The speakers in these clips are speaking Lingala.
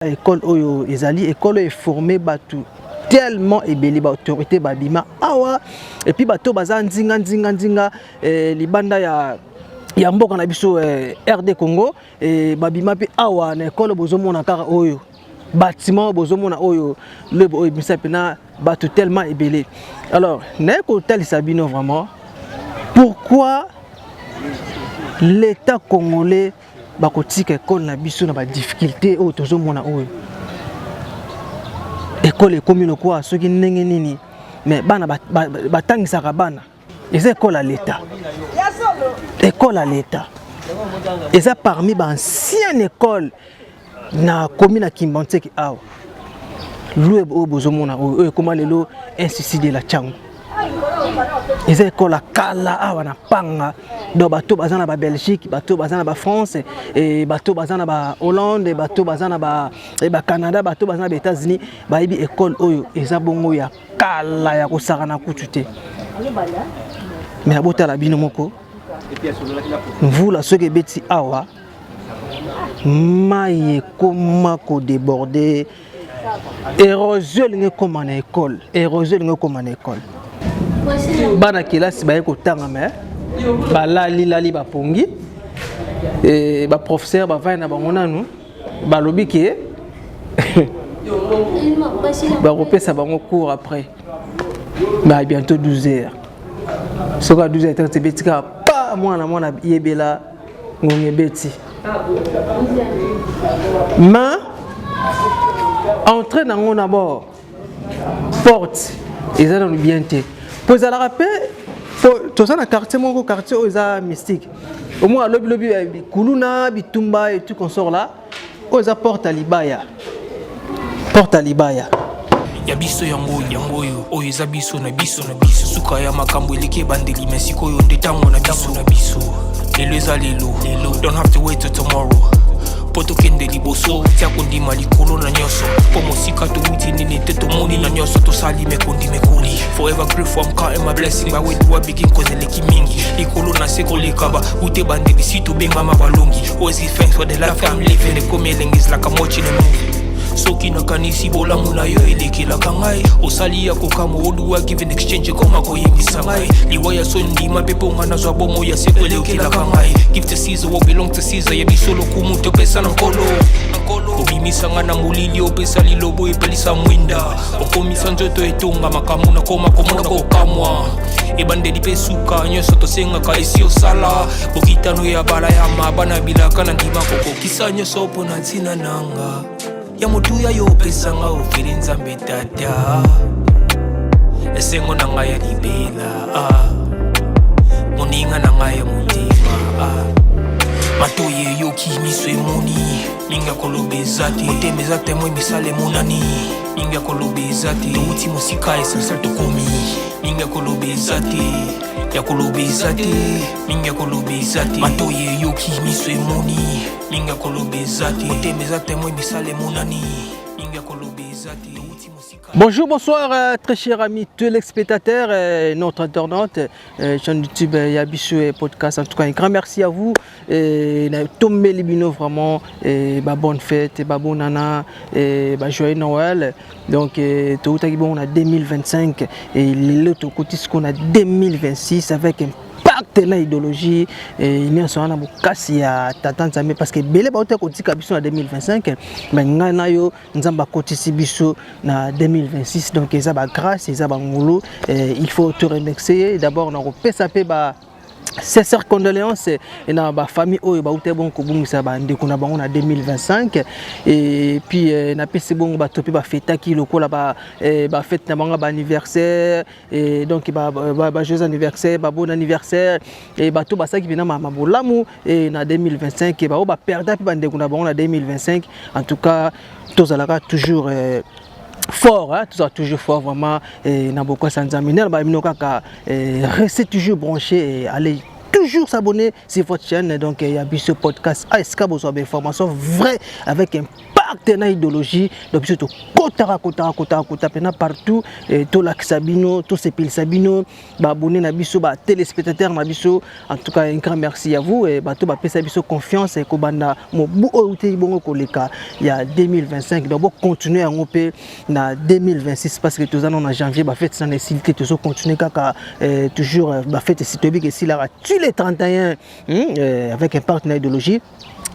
École oyo ezali école est formée batu tellement ebeli ba autorité babima awa et puis bato baza nzinga libanda ya mboka na biso RD Congo et babima pe awa na école bozomona kaka oyo bâtiment bozomona oyo le oyo bisa pena bato tellement ebeli. Alors na ko talisa bino vraiment pourquoi l'État congolais bakotika école na biso na ba difficulté o tozomona oyo école ekomi quoi soki ndenge nini mais bana batangisaka bana eza école à l'État eza parmi ba ancienne école na commune na Kimbantseki awa loué o bozomona oyo koma lelo institut de la Tchango eza école à kala awa na panga donc bato bazana ba Belgique bato bazana ba France et bato bazana ba Hollande bato bazana ba Canada bato bazana ba États-Unis ba ibi école oyo eza bongo ya kala ya kosaka na kutu mais abota la bino moko mvula soki beti awa maye koma ko déborder érosion linge koma na école bana kelasi baye kotanga mais balali bapongi et ba professeur bavai na bango nanu balobi ke ba repesa bango cours après mais bientôt 12h soka 12h te betika pa mwana yebela ngonge beti mais entrer dans na bord porte ils ont bien té pour la rappel tout ça dans quartier mon quartier aux mystique au moins lobby kuluna bitumba et tout qu'on sort là aux porte à libaya ya biso yango oyo eza biso na biso suka ya makambo eleke bandeli mesiko yo ndetango na biso lelo eza lelo don't have to wait till tomorrow poto kende liboso tia kondima likolo na nyoso po mosika to wuti nini te to moni na nyoso to sali mekondi mekoli forever grateful I'm counting my blessing ba when you begin cause eleki mingi likolo na seko lekaba ute bandeli situ benga mabalongi always give thanks for the life I'm living the coming is like I'm watching a movie soki na kanisi bolamu na yo elekela ngai osali ya kokamo oduwa give in exchange koma koyebisa ngai liwaya so ndima pepo ngana zwa bomo ya seko elekela ngai give to Caesar what belong to Caesar ya bisolo kumuto pesa na nkolo obimisa ngana mulili opesa lilobo epelisa mwinda okomisa nzoto etonga makamu na koma komona kokamwa ebandeli pesuka nyoso tosenga ka esi osala bokitano ya bala ya mabana bilaka na ndima kokokisa nyoso pona ntina nanga ya mutuya yo pesanga ofiri nzambe tata esengo na ngai ya libela moninga na ngai ya mutima matoye yoki miso emoni minga kolobeza te otemeza temwe misale monani minga kolobeza te touti mosika esansal tokomi minga kolobeza te ya kolobeza te minga kolobeza te matoye yoki miso emoni minga kolobeza te otemeza temwe misale monani minga kolobeza te touti mosika. Bonjour, bonsoir très chers amis téléspectateurs, notre internaute, chaîne YouTube Yabisu et podcast. En tout cas, un grand merci à vous. Tombé Libino vraiment, bonne fête, bon nana, joyeux Noël. Donc, tout on a 2025 et l'autre côté ce qu'on a 2026 avec un telle idéologie et il y a un bokasi ya tata nzambe parce que belé ba otako tika biso na 2025 mais ngana yo nzamba kotisi biso na 2026 donc eza ba grâce eza ba ngulu il faut te remercier d'abord na kopesa pe ba sincères condoléances et na ba famille oyo ba uté bon ko bungisa ba ndeko na bango na 2025 et puis na pesi bongo ba topi ba feta ki lokola ba fête na bango ba anniversaire et donc ba joyeux anniversaire ba bon anniversaire et ba to ba saki bina mama bolamu et na 2025 ba o ba perda pe ba ndeko na bango na 2025 en tout cas tous alaka toujours fort, hein, tout ça toujours fort vraiment et n'a beaucoup sanzaminer ba mino kaka restez toujours branché et allez toujours s'abonner sur votre chaîne donc il y a ce podcast ASK besoin d'informations vraies avec un pacte na idéologie donc biso to kota pena partout to la Sabino to sepil Sabino ba abonné na biso ba téléspectateurs na biso en tout cas un grand merci à vous et ba to ba pesa biso confiance et ko banda mo bu o te bongo koleka il y a 2025 donc continuer en op na 2026 parce que tous en janvier ba fête sans necessité to continuer kaka toujours ba fête citobique et si la tu les 31 avec un partenaire idéologie.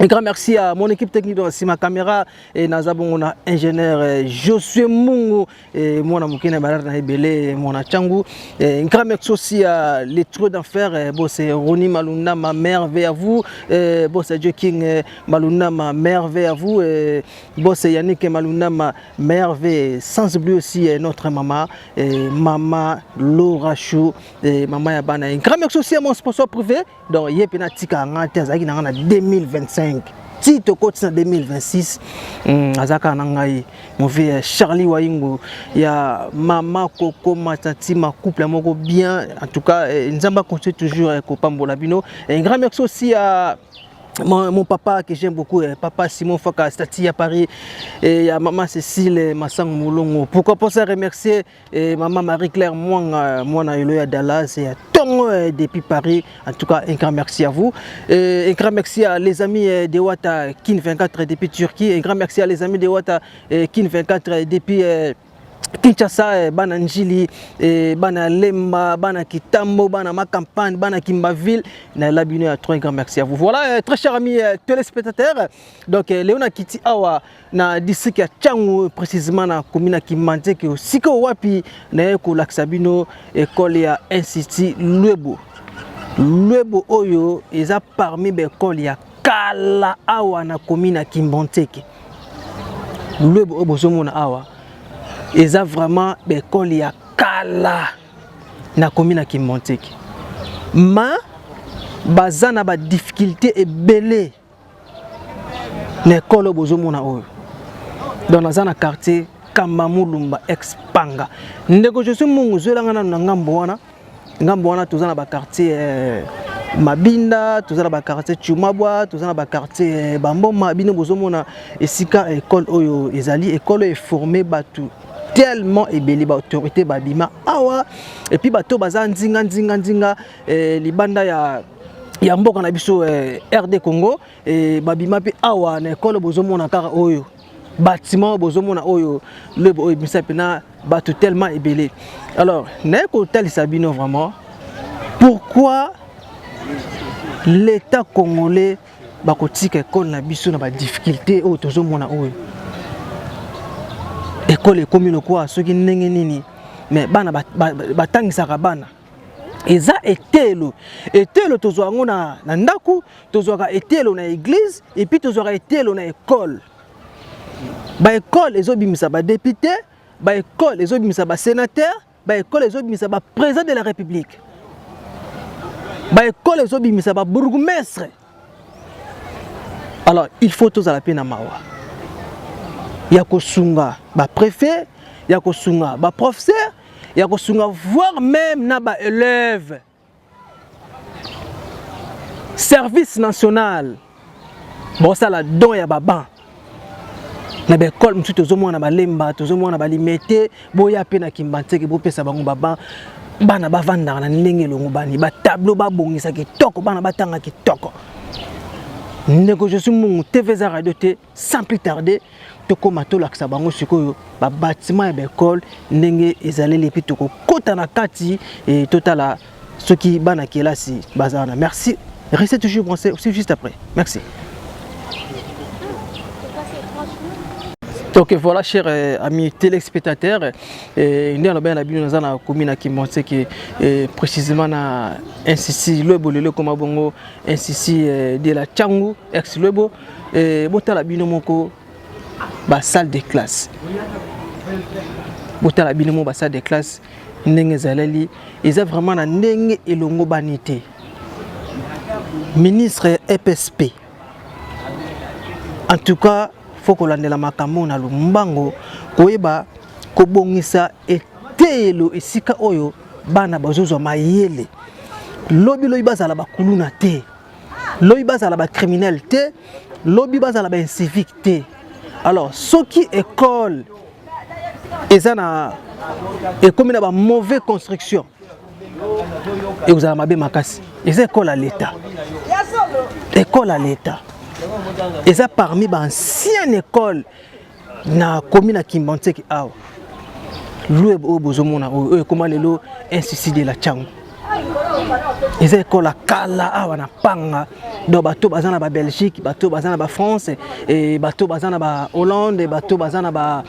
Un grand merci à mon équipe technique de ma caméra et Nazabon, on a ingénieur Josué Mungu et mon amokine Barana Ebele, mon Achangu. Un grand merci aussi à les trous d'enfer, boss Roni Maluna, ma merveille à vous, boss Joe King Maluna, ma merveille à vous, boss Yannick Maluna, ma merveille. Sans oublier aussi notre maman, maman Laura Chou, maman Yabana. Un grand merci aussi à mon sponsor privé, donc Yepena Tika Ngate Zagi Nangana 2025. Si tu continues en 2026, Azaka Nangai, mon vieux Charlie Waingo, il y a Mama Coco Matati, ma couple moko bien. En tout cas, Nzamba continue toujours avec Pambola Bino. Et un grand merci aussi à mon papa que j'aime beaucoup, papa Simon Faka, Stati à Paris, et à maman Cécile Massang Moulongo. Pourquoi pas ça remercier maman Marie-Claire moi à Dallas et à Tongo depuis Paris. En tout cas, un grand merci à vous. Un grand merci à les amis de Wata Kin 24 depuis Turquie. Un grand merci à les amis de Wata Kin 24 depuis Kinshasa, bana Njili, bana Lemba, bana Kitambo, bana Makampagne, bana Kimbaville. Na l'abonné à trois, un grand merci à vous. Voilà, très chers amis téléspectateurs. Donc, Léona Kiti Awa, na district ya Tchangu, précisément na commune Kimante, qui est aussi wapi, na eko Laksabino, école ya Institut Luebo. Luebo Oyo, ils a parmi les écoles ya Kala Awa na commune Kimbante. Luebo Obozomo na Awa. Ils ont vraiment des écoles ya Kala na commune qui monte. Ma bazana ba difficulté et belé na école bozomona oyo. Dans na quartier Kamamulumba Expanga. Ndeko je suis mungu zelanga na ngambo wana tozana ba quartier Mabinda, tozana ba quartier Chumabwa, tozana ba quartier Bamboma bino bozomona esika école oyo ezali école est formée batu tellement ébélé ba autorité babima awa et puis bato baza nzinga libanda ya mboka na biso RD Congo et babima pe awa na école bozomona kaka oyo bâtiment bozomona oyo le oyo bisa pena bato tellement ébélé. Alors na ko tel sabino vraiment pourquoi l'état congolais ba kotika école na biso na ba difficulté oyo tozomona oyo école commune quoi ceux qui ndenge nini mais bana batangisaka bana eza etelo tozwa ngo na ndaku tozwaka etelo na église et puis tozwaka etelo na école ba école ezobimisa ba député ba école ezobimisa ba sénateur ba école ezobimisa ba président de la république ba école ezobimisa ba bourgmestre. Alors il faut tous à la peine à mawa yako sunga ba préfet yako sunga ba professeur yako sunga voire même na ba élève service national bon ça la don ya baba na ba école mtu tozomona ba lemba tozomona ba limité boya pe na kimbanteke bo pesa bango baba bana bavanda na ndenge longo bani ba tableau ba bongisa kitoko bana batanga kitoko. Ndeko je suis mon TV za radio te sans plus tarder to komato la sabango sikoyo ba bâtiment ya école ndenge ezaleli puis to kota na kati et totala ce qui bana kelasi bazana. Merci, restez toujours branchés aussi juste après. Merci. Donc voilà, chers amis téléspectateurs, nous avons bien habitué dans la commune qui montre que précisément na institut Luebo le comme bongo institut de la Tchangu ex Luebo bota la bino moko ba salle de classe. Bota la bino mo ba salle de classe ndenge zaleli ils ont vraiment na ndenge elongo banité. Ministre EPSP. En tout cas faut que l'on makambo na lumbango koyeba kobongisa etelo esika oyo bana bazozwa mayele lobi bazala ba kuluna te lobi bazala ba criminel te lobi bazala ba incivique te Alors ce qui école et comme il y a une mauvaise construction et vous avez ma makasi et école à l'État. École à l'État. Et ça parmi les anciennes écoles na commune à Kimbanté qui a loué au bozomona comment les lots institut de la Tchang. Et ça école à Kala à na Panga donc bateau bazana ba Belgique, bateau bazana ba France et bateau bazana ba Hollande et bateau bazana ba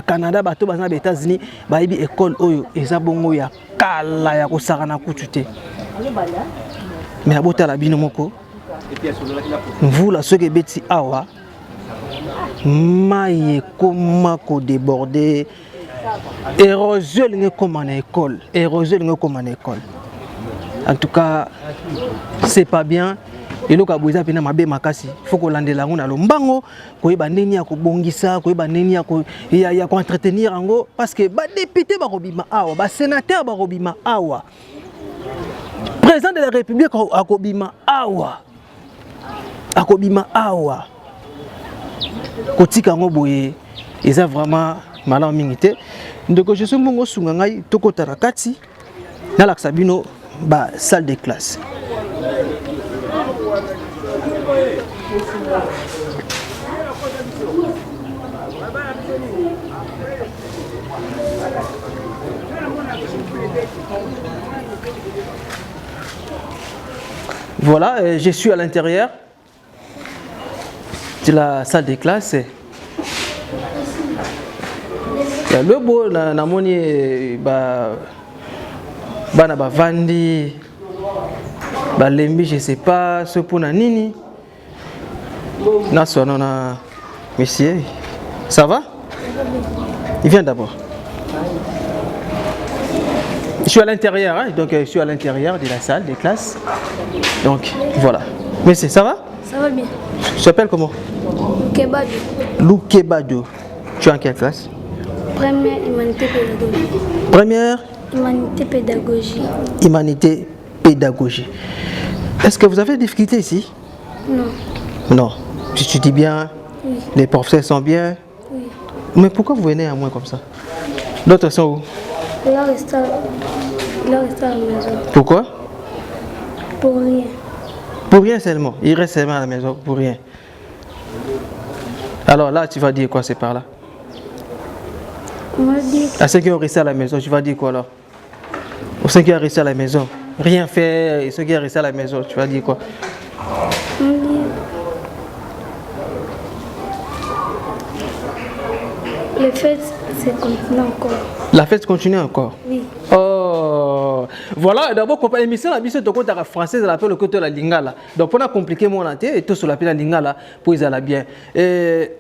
Canada, bateau bazana ba États-Unis ba ibi école oyo et ça bongo ya Kala ya ko sarana kutute. Mais abota la bino moko vous la ceux qui beti awa maille comment ko déborder érosion comme en école en tout cas c'est pas bien et le kabuza pena mabe makasi faut ko landela ngona lombango ko yeba nini ya ko bongisa ko yeba nini ya ko entretenir ngo parce que ba député ba robima awa ba sénateur ba robima awa président de la République akobima awa kotika ngo boye eza vraiment malamu mingi te ndeko je suis mbongo sunga ngai tokota na kati na laksa bino ba salle de classe. Voilà, je suis à l'intérieur de la salle de classe. Il y a le beau, na moni bana bavandi, balembi, je sais pas, ce pour na nini. Na sonona, monsieur, ça va? Il vient d'abord. Je suis à l'intérieur, hein? Donc je suis à l'intérieur de la salle de classe. Donc voilà. Monsieur, ça va? Ça va bien. Tu t'appelles comment? Kebado. Loukebado. Tu es en quelle classe? Première humanité pédagogie. Première Humanité pédagogie. Humanité pédagogie. Est-ce que vous avez des difficultés ici? Non. Non. Si tu dis bien, Oui. les professeurs sont bien. Oui. Mais pourquoi vous venez à moi comme ça? D'autres sont où? Là, reste à la maison. Pourquoi? Pour rien. Pour rien seulement. Il reste seulement à la maison pour rien. Alors là, tu vas dire quoi, c'est par là? On m'a dit À ceux qui ont resté à la maison, tu vas dire quoi alors? Aux ceux qui ont resté à la maison, rien faire, et ceux qui ont resté à la maison, tu vas dire quoi? on dit les fêtes, c'est continue encore. La fête continue encore? Oui. Oh, voilà, d'abord, l'émission la mission de côté française, elle appelle le côté de la lingala. Donc, pour compliquer mon entier, et tout sur la la lingala, pour ils allaient bien.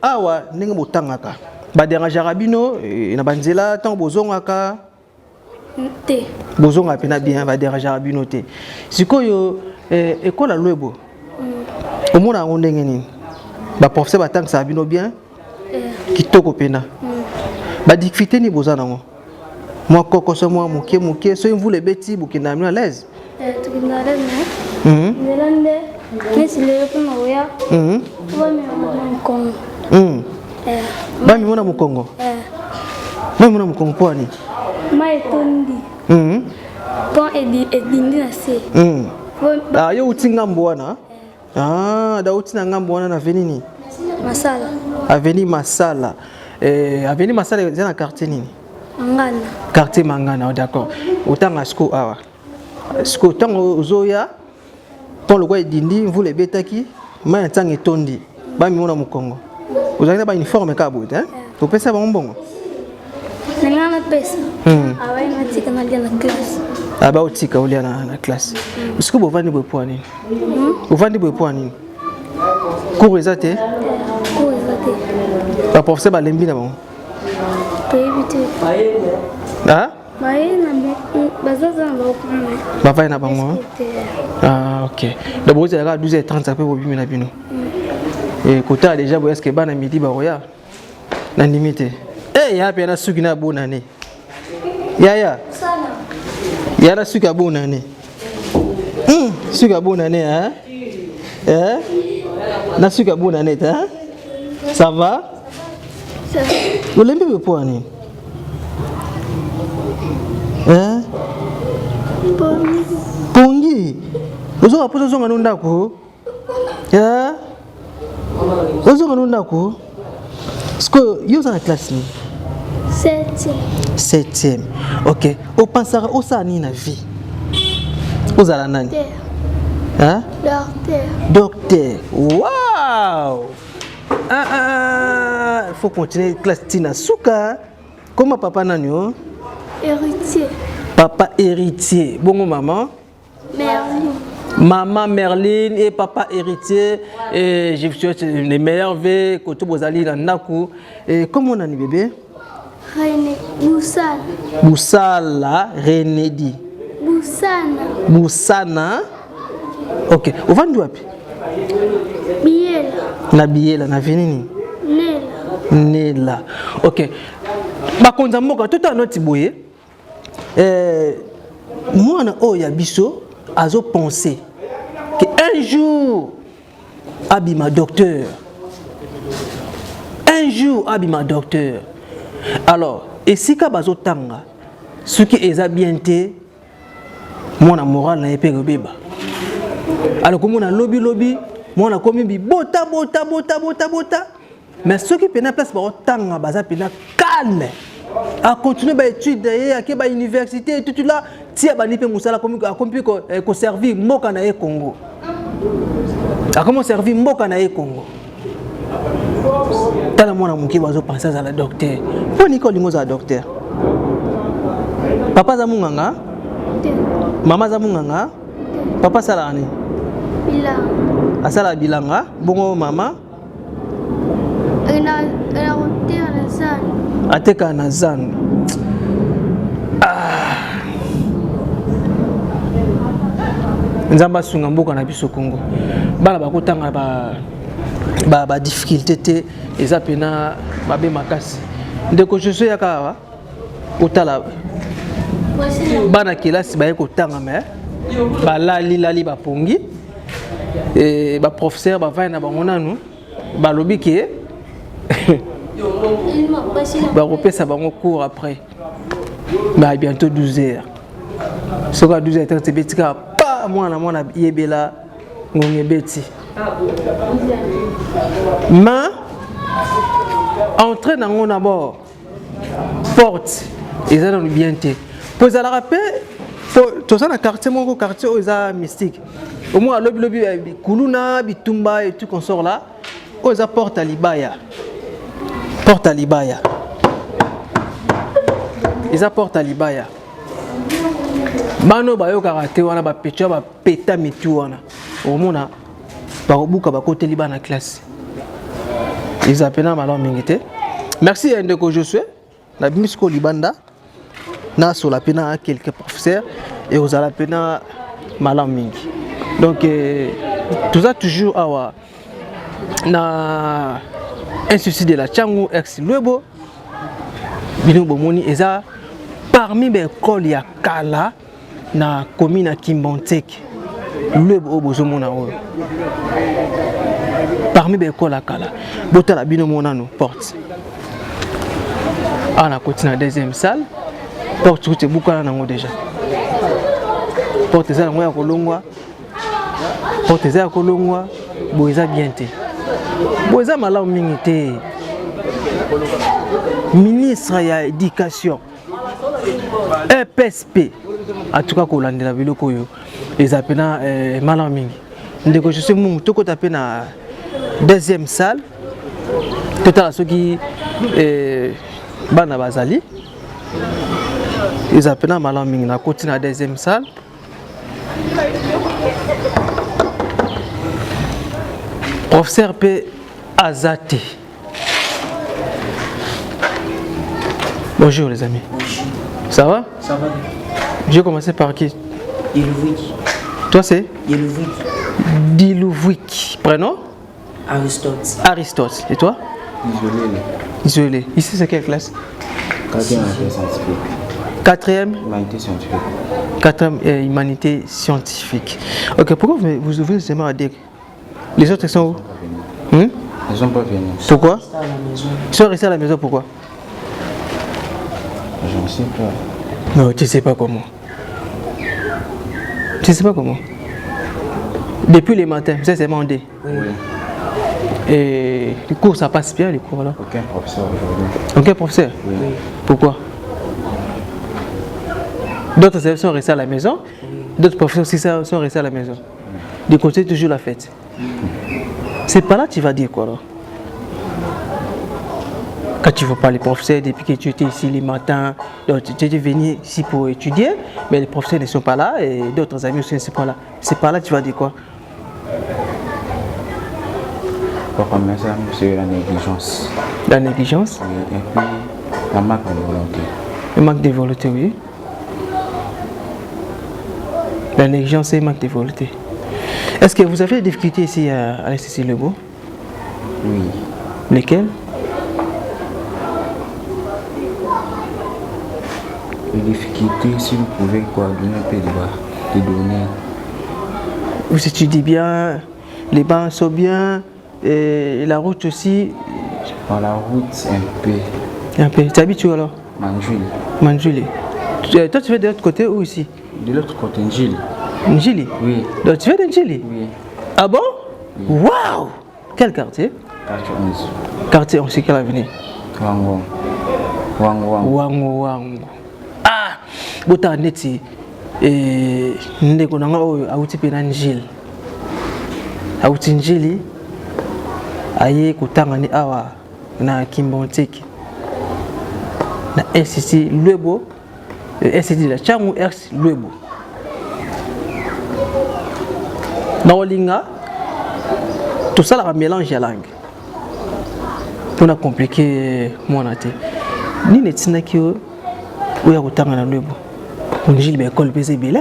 Ah ouais, n'engue motangaka. Ba déranger rabino, na banzela, tant bozongaka. Té. Bozonga pena bien, va déranger rabino té. Si quoi yo, école à l'ouebo. Au monde a on n'engeni. Ba professeur ba tant que ça rabino bien. Kitoko pena. Ba difficulté ni bozana ngo. Moi, coco, c'est moi, mouké, c'est vous les bêtises, vous qui n'avez pas à l'aise. Tu n'as pas l'aise, mais si les gens n'ont rien, tu vas me Congo. Bah, mais mon Congo. Moi, mon Congo, quoi, ni? Moi, Tondi. Quand Edindi assez. Ah, yo, tu n'as pas ah, da uti na ngambo wana na avenue Masala. Avenue Masala. Avenue Masala, c'est dans quartier nini? Mangana. Quartier Mangana, d'accord. Autant à Sko awa. Sko tant ozoya. Pour le quoi dindi, vous les bétaki, mais tant et tondi. Ba mi mona mukongo. Vous avez pas uniforme kabut, hein? Vous pensez ça bon? Nangana pesa. Ah ouais, na tika na la classe. Ah bah otika ulia na classe. Est-ce que vous vendez vos points ni? Vous vendez vos points ni? Cours exaté. Cours exaté. Pas pour ça ba lembi na bon. Ah? Bava na bango. Ah OK. D'abord il y a 12h30 ça peut vous bien na bino. Et kota déjà bo est-ce que bana midi ba roya. Na limite. Eh ya pe na suki na bona ne. Ya. Ya na suki bona ne. Suki bona ne hein? Na suki bona ne hein? Ça va? Vous l'aimez le point? Hein? Pongi. Vous avez posé son nom d'accord? Hein? Vous avez un nom d'accord? Est-ce que vous avez la classe? 7e. Ok. Vous pensez à où ça dans la vie? Vous avez la nani? Hein? Docteur. Waouh! Il faut continuer classe Tina Souka. Comment papa nanyo? Héritier. Papa héritier. Bon maman? Merlin. Maman Merlin et papa héritier. Et je vous souhaite les meilleurs vœux. Quand vous allez dans Naku. Et comment on a dit bébé? René. Boussana. Boussala Renédi. Boussana. Boussana. Ok. Vous vendez où? Biela. Na biela na venini. Nela. Nela. Ok. Bakonza mboka tout à notre boye. Moi na oya biso azo penser que un jour abima docteur. Un jour abima docteur. Alors, et si ka bazo tanga ce qui est bien té mon moral na épée beba. Alors comme on a lobby moi on a commis bi bota. Mais ceux qui prennent la place pour tanga baza pena calme. À continuer à étudier à quelle université et tout là tia bani pe musala comme ko servir mboka na Congo. A comment servir mboka na Congo. Tala mwana muki bazo penser à la docteur. Pour Nicole lingo za docteur. Papa za munganga? Mama za munganga? Papa sala ni? Bilanga. Asala bilanga, bongo mama? Ateka na zan. Nzamba sunga mboka na biso Congo. Bana bakotanga ba difficulté te eza pena babe makasi. Ndeko joso yaka otala bana kelasi baye kotanga mais balali bapongi et ba professeur ba va na bango nanu balobi ke ba repesa bango cours après mais bientôt 12h. Soka 12h c'est betika pa mwana yebela ngonge beti. Mais entrer dans mon d'abord porte ils ont bien été. Pour ça la rappel tout ça dans quartier mon quartier aux mystique. Au moins lobby kuluna bitumba et tout qu'on sort là aux porte à Libaya. Porte à Libaya. Ils apportent à Libaya. Bano bayo karaté wana ba pecha ba peta mitu wana. Au mona ba obuka ba côté Libana classe. Ils appellent malon mingité. Merci à Ndeko Josué, la Bimisko Libanda. Na sur la pena quelques professeurs et aux la pena malon mingi. Donc tout ça toujours awa na un souci de la Tchangu ex Lwebo. Bino bomoni eza parmi les écoles ya kala na commune à Kimbontek. Lwebo obozomona oyo. Parmi les écoles à kala. Botala bino mona no porte. On a continué la deuxième salle. Porte tout est beaucoup là déjà. Porte ça ya kolongwa. Porte ça ya kolongwa. Boeza bien té. Boeza malamu mingi té. Ministre ya éducation. EPSP. En tout cas kolandela biloko yo. Les appena malamu mingi. Ndeko je sais mungu toko tapé na deuxième salle. Total ceux qui bana bazali. Ils appellent malamu mingi na continue na deuxième salle. Professeur P. Azate. Bonjour les amis. Ça va? Ça va. Je vais commencer par qui? Dilouvik. Toi c'est? Dilouvik. Dilouvik. Prénom? Aristote. Aristote. Et toi? Isolé. Ici c'est quelle classe? Quatrième scientifique. Quatrième? Humanité scientifique. Quatrième humanité scientifique. Ok, pourquoi vous ouvrez seulement à dire? Les autres sont où? Ils Ils sont pas venus. Pourquoi? À la maison. Ils sont restés à la maison, pourquoi? Je ne sais pas. Non, tu sais pas comment. Tu sais pas comment. Depuis le matin, ça c'est mandé. Oui. Et les cours, ça passe bien, les cours là. Aucun professeur aujourd'hui. Aucun professeur? Oui. Pourquoi? D'autres élèves sont restés à la maison, d'autres professeurs aussi sont restés à la maison. Ils continuent toujours la fête. C'est pas là que tu vas dire quoi alors? Quand tu ne vois pas les professeurs, depuis que tu étais ici les matins, donc tu étais venu ici pour étudier, mais les professeurs ne sont pas là et d'autres amis aussi ne sont pas là. C'est pas là que tu vas dire quoi? Pour commencer, c'est la négligence. La négligence? Oui. Et puis, la manque de volonté. Le manque de volonté, oui. La négligence et le manque de volonté. Est-ce que vous avez des difficultés ici à l'Institut Lebeau? Oui. Lesquelles? Les difficultés, si vous pouvez coordonner un peu de données. Vous étudiez bien, les bancs sont bien, et la route aussi. Par la route, un peu. Un peu. Tu habites où alors? Manjuli. Manjuli. Toi, tu vas de l'autre côté ou ici? De l'autre côté, Njili. Njili? Oui. Donc tu viens de Njili? Oui. Ah bon? Waouh! Quel quartier? Quartier 11. Quartier, on sait quelle avenue? Wangwang. Wangwang. Wango wango. Ah! Bota neti. Ndeko nanga oyo auti pe na Njili. Auti Njili. Aye kutanga ni awa na Kimbontiki. Na SCC Lwebo. SCC la Changu X Lwebo. Na Olinga, tout ça la mélange de langue. Pour ne compliquer mon athée. Ni ne tina ki o ya kutanga na Lwebo. On dit ben école PC bila.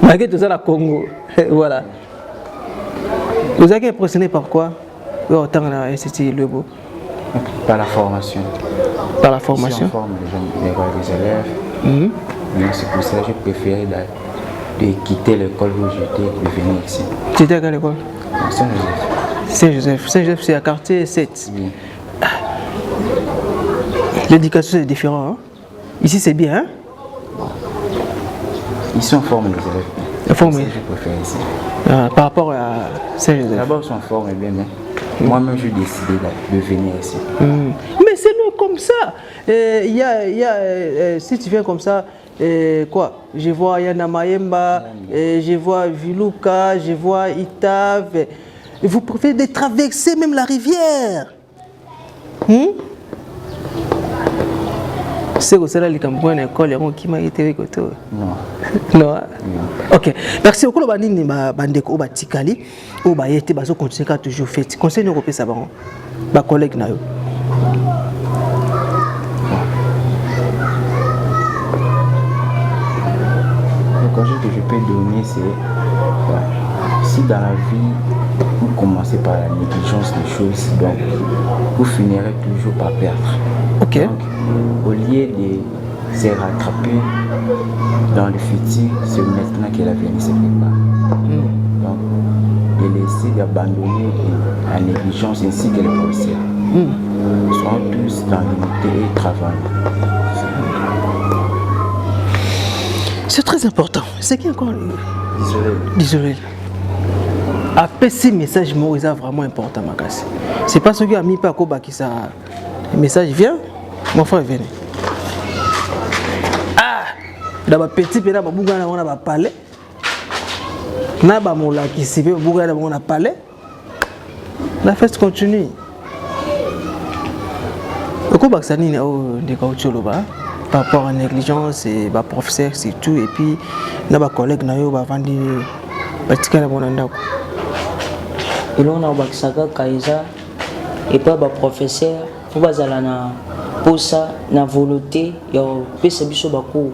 Malgré tout ça la Congo. Voilà. Vous êtes impressionné par quoi? Autant na SCC Lwebo. Par la formation. Par la formation. Si on forme les élèves, mais c'est pour ça que j'ai préféré de quitter l'école où j'étais et de venir ici. Tu étais à quelle école? Saint-Joseph. Saint-Joseph. Saint-Joseph, c'est à quartier 7. Oui. L'éducation, c'est différent. Hein? Ici, c'est bien. Hein? Ici, on forme les élèves. On forme. C'est ce que je préfère ici. Par rapport à Saint-Joseph. D'abord, on forme bien, mais moi-même, j'ai décidé de venir ici. Mais c'est nous comme ça. Si tu viens comme ça, quoi? Je vois Yana Mayemba, je vois Viluka, je vois Itav. Vous préférez de traverser même la rivière. C'est que c'est là que je l'école qui m'a été avec toi. Non. Non. Ok. Merci beaucoup. Bandini bandeko obatikali obayete bazo continuer toujours fait. Conseil nous repère ça ba collègue na yo. Le conseil que je peux donner, c'est si dans la vie vous commencez par la négligence des choses, donc vous finirez toujours par perdre. Ok. Donc, au lieu de se rattraper dans le futur, c'est maintenant que l'avenir se prépare. Donc, de laisser d'abandonner la négligence ainsi que les professeurs. Soyons tous dans l'unité et travaillons. C'est très important. C'est qui encore? Désolé. Après ces messages, c'est vraiment important. C'est pas ce qui a mis par Koba qui ça. Le message vient, mon frère vient. Ah! Dans ma petite pédale, on a parlé. Na ba mola qui s'y fait, on a parlé. La fête continue. Le Koba ça n'est pas par rapport à la négligence et les professeurs, c'est tout. Et puis, les collègues ont vendu des petits canaux. Et là, on a un Kaïsa et pas un professeur. Il faut pour ça, na volonté, il y a des biso bako.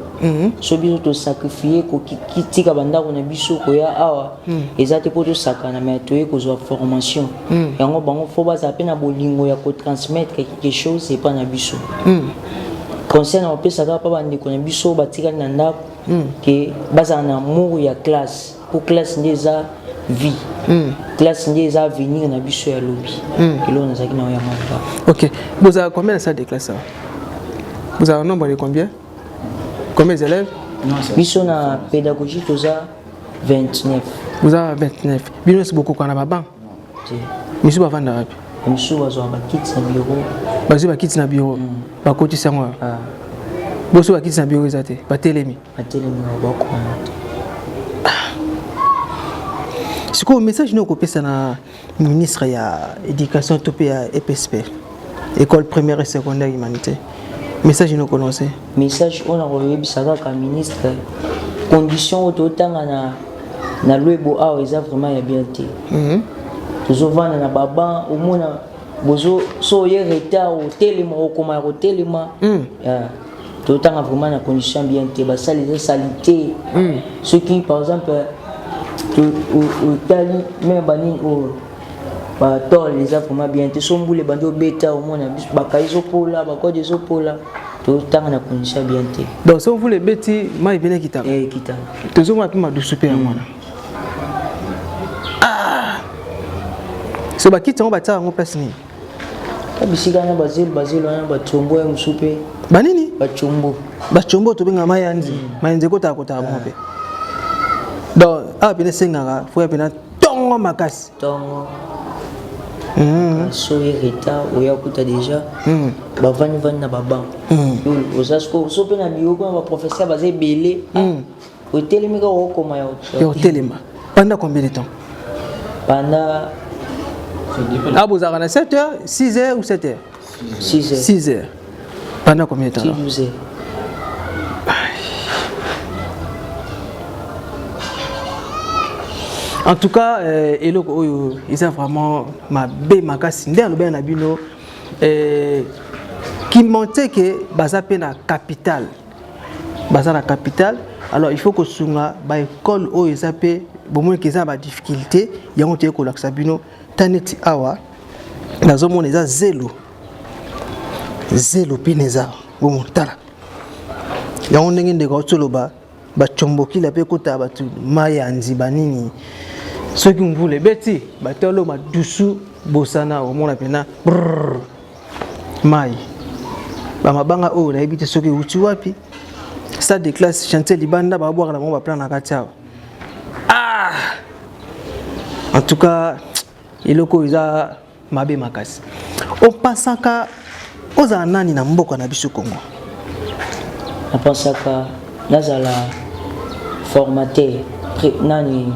So biso to sacrifier ko kiti ka banda ko na biso ko ya awa. Ezate pour to sakana mais to ko zo formation. Yango bango faut ba zaper na bolingo ya ko transmettre quelque chose c'est pas na biso. Concernant pe saka pa bandi ko na biso batika na ndako que baza na amour ya classe. Pour classe déjà vie. Classe des avenir na biso ya lobby. Et là on a ça qui n'a rien à Ok. Vous avez combien de salles de classe? Vous avez un nombre de combien? Combien d'élèves? Biso na pédagogie toza 29. Vous avez 29. Bien c'est beaucoup quand on a pas. Monsieur va vendre rapi. Monsieur va zo ba kit na bureau. Bazo ba kit na bureau. Ba côté ça moi. Ah. Boso ba kit na bureau ezate. Ba telemi. Ba telemi ba ko. C'est quoi le message nous copé na ministre ya éducation topé ya EPSP. École primaire et secondaire humanité. Message nous connaissez. Message on a reçu ça comme ministre condition autant na lwebo a eza vraiment ya bien té. Toujours vendre na baba au mona bozo so ye retard au téléma au comment au téléma. Tout temps vraiment na condition bien té ba ça les salité. Ceux qui par exemple au tali même bani au ba to les vraiment bien té so mbule bando beta au mona ba kaizo pola ba ko dezo pola tout temps na condition bien té. Donc si vous les bêtis mai bien kita. Kita. Toujours moi ma douce super moi. So ba kiti on ba ta on place ni. Bisika na bazil wana ba chombo ya msupe. Ba nini? Ba chombo. Ba chombo to benga mayanzi. Mayanzi ko ta mo pe. Donc a bien sengaka, faut bien tongo makasi. Tongo. So irita oya kuta déjà. Ba vani na baba. Osasko so pe na biyo ko ba professeur bazé belé. O telemika o koma ya. Yo telema. Pendant combien de temps? Pendant ah, vous avez 7 heures, 6 heures ou 7 heures? 6 heures. 6 heures. Pendant combien de temps? 12 heures. En tout cas, ils ont vraiment ma makasi qui montre que Bazape na capitale. Baza na capitale. Alors il faut que sunga ba école o ezape bomwe keza ba difficulté yango te ko laksa bino taneti awa nazomona eza zelo pineza bomo tala yango ndenge ndeko tsoloba ba chomboki la pe kota batu mayanzi banini ceux qui mvule beti batolo madusu bosana omona pena mai ba mabanga o na ebite soki uti wapi ça de classe chanter libanda ba boire la mon ba plan na katia. En tout cas, iloko iza mabe makasi. On pasaka oza nani na mboka na biso Congo. On pasaka nazala formateur nani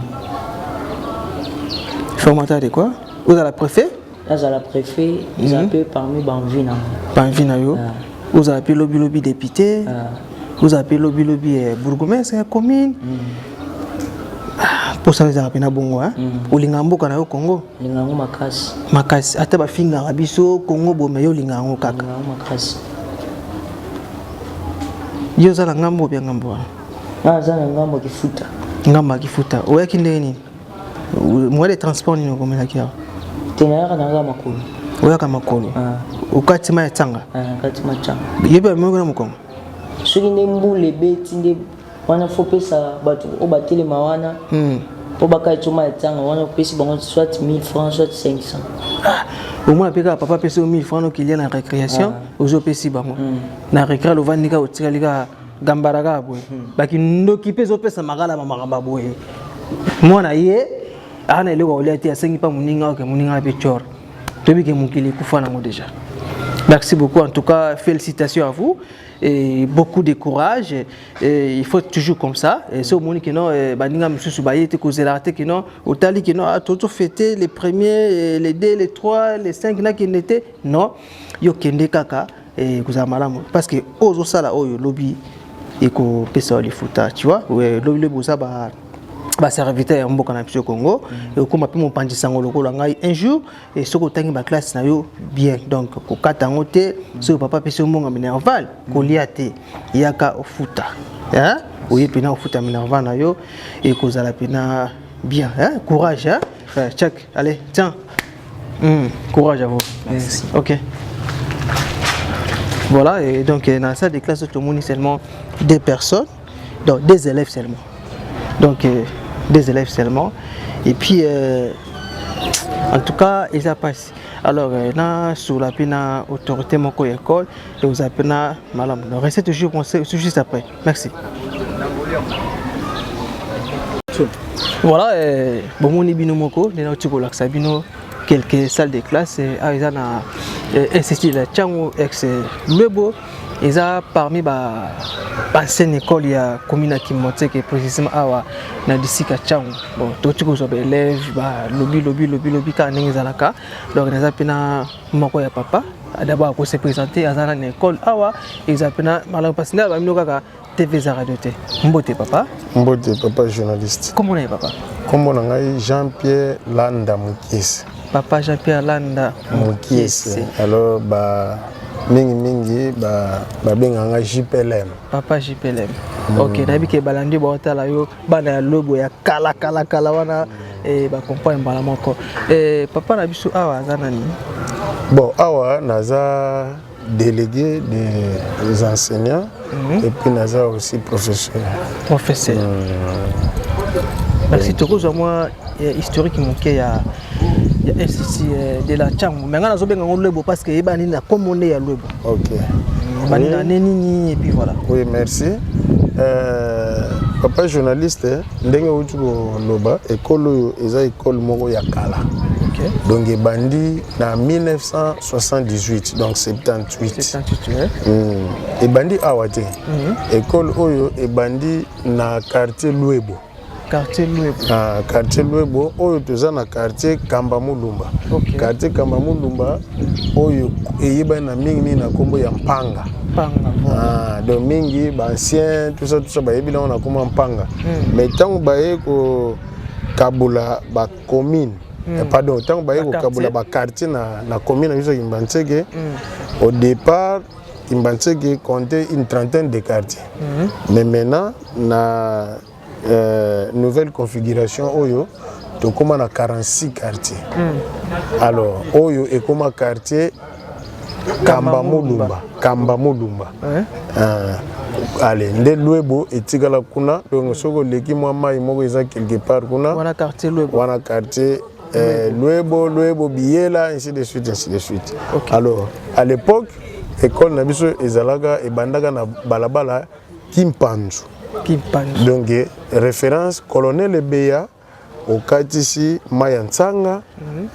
formateur de quoi? Oza la préfet? Nazala préfet, ils appellent parmi Banvina. Banvina yo. Oza appelé lobby député. Vous appelez lobby bourgmestre commune. Pour ça les appels na bongo hein. Ou lingambo kana yo Congo. Lingambo makasi. Makasi ata ba finga rabiso Congo bombe yo lingambo kaka. Lingambo makasi. Yo za ngambo bya ngambo. Ah za ngambo kifuta. Ngambo kifuta. Oya kinde nini? Moi les transports ni ngomela kia. Tena na ngama makolo. Oya kama makolo. Ukati ma tanga. Kati ma tanga. Yebe moko na mukongo. Soki nde mbule beti nde wana faut pesa batu o batele mawana po baka choma etanga wana pesi bango soit 1000 francs soit 500 au moins peka papa pesi 1000 francs no kilia na récréation ozo pesi bango na récré lo vandika otira lika gambaraka boy baki ndoki peso pesa magala mamakamba boy mwana ye ana ile ko leti asengi pa muninga ke muninga pe chor tobi ke mukili kufana mo déjà. Merci beaucoup en tout cas, félicitations à vous. Et beaucoup de courage. Et il faut être toujours comme ça. Et c'est au moment que non, baninga monsieur Soubaye te causer la que non, au tali que non, a tout fêté les premiers, les 2, les 3, les 5 là qui n'étaient non, yo kende kaka et kuzamalamu parce que ozo sala oyo lobby et ko pesa les futa, tu vois, ouais lobby le bosa ba ba serviteur mboka na biso Congo et ko mapi mo pandi sango lokola ngai un jour et soko tangi ba classe na yo bien donc ko kata ngote so papa pese mbonga minerval ko liate yaka ofuta hein oye pena ofuta minerval na yo et ko zala pena bien hein courage hein check allez tiens courage à vous. Merci. OK. Voilà et donc dans ça des classes tout le monde seulement des personnes donc des élèves seulement. Donc des élèves seulement Et puis, en tout cas, ils ont passé. Alors, sur la autorité de l'école, et vous appelez madame. Restez toujours juste après. Merci. Voilà, bon, mon ibino moko, nous avons quelques salles de classe, ils ont institut la Tchango ex Lwebo, ils ont parmi l'ancienne école, il y a commune qui monte qui précisément à na disika Tchango. Bon, tout ce que les élèves, lobby quand ils alaka, donc ils appellent moko ya papa. D'abord pour se présenter à une école, ils appellent malheureusement parce TV Zaradote. Mbote papa. Mbote papa journaliste. Comment on est papa? Comment on est Jean-Pierre Landa Mukies. Papa Jean-Pierre Landa Mukies. Alors mingi benganga JPLM. Papa JPLM. OK, nabi ke balandi ba otala yo bana logo ya kala wana ba comprendre bala moko. Papa na biso awa zanani. Bon, awa naza délégué des enseignants et puis naza aussi professeur. Professeur. Merci beaucoup à moi historique mon ya institut de la Tchango. Mais on a besoin de Lwebo parce que il na commoné ya Lwebo. OK. Banina neni et puis voilà. Oui, merci. Papa journaliste ndenge utu loba école eza école moko ya kala. Okay. Donc bandi en 1978 donc 78. 78 ouais. Et bandi awate. École oyo et bandi na quartier Lwebo. Quartier Lwebo. Ah, quartier Lwebo oyo toza na quartier Kamba Mulumba. Okay. Quartier Kamba Mulumba oyo eyeba na mingi na kombo ya Mpanga. Mpanga. Ah, donc mingi ba ancien tout ça ba yebi na on a kombo Mpanga. Mais tant ba ko kabula ba commune. Pardon, tant ba ko kabula ba quartier na commune na biso Kimbantseke. Au départ Kimbantseke comptait une trentaine de quartiers. Mais maintenant na nouvelle configuration Oyo, donc comme on a 46 quartiers. Alors Oyo est comme un quartier Kamba Mulumba. Allez, nde Lwebo et Tigala Kuna, donc soko leki mama imoko eza quelque part kuna. Wana quartier Lwebo. Wana quartier Lwebo Biela ainsi de suite. Okay. Alors à l'époque école na biso ezalaka e bandaka na balabala Kimpanzu. Donc référence colonel Beya au katisi Mayantsanga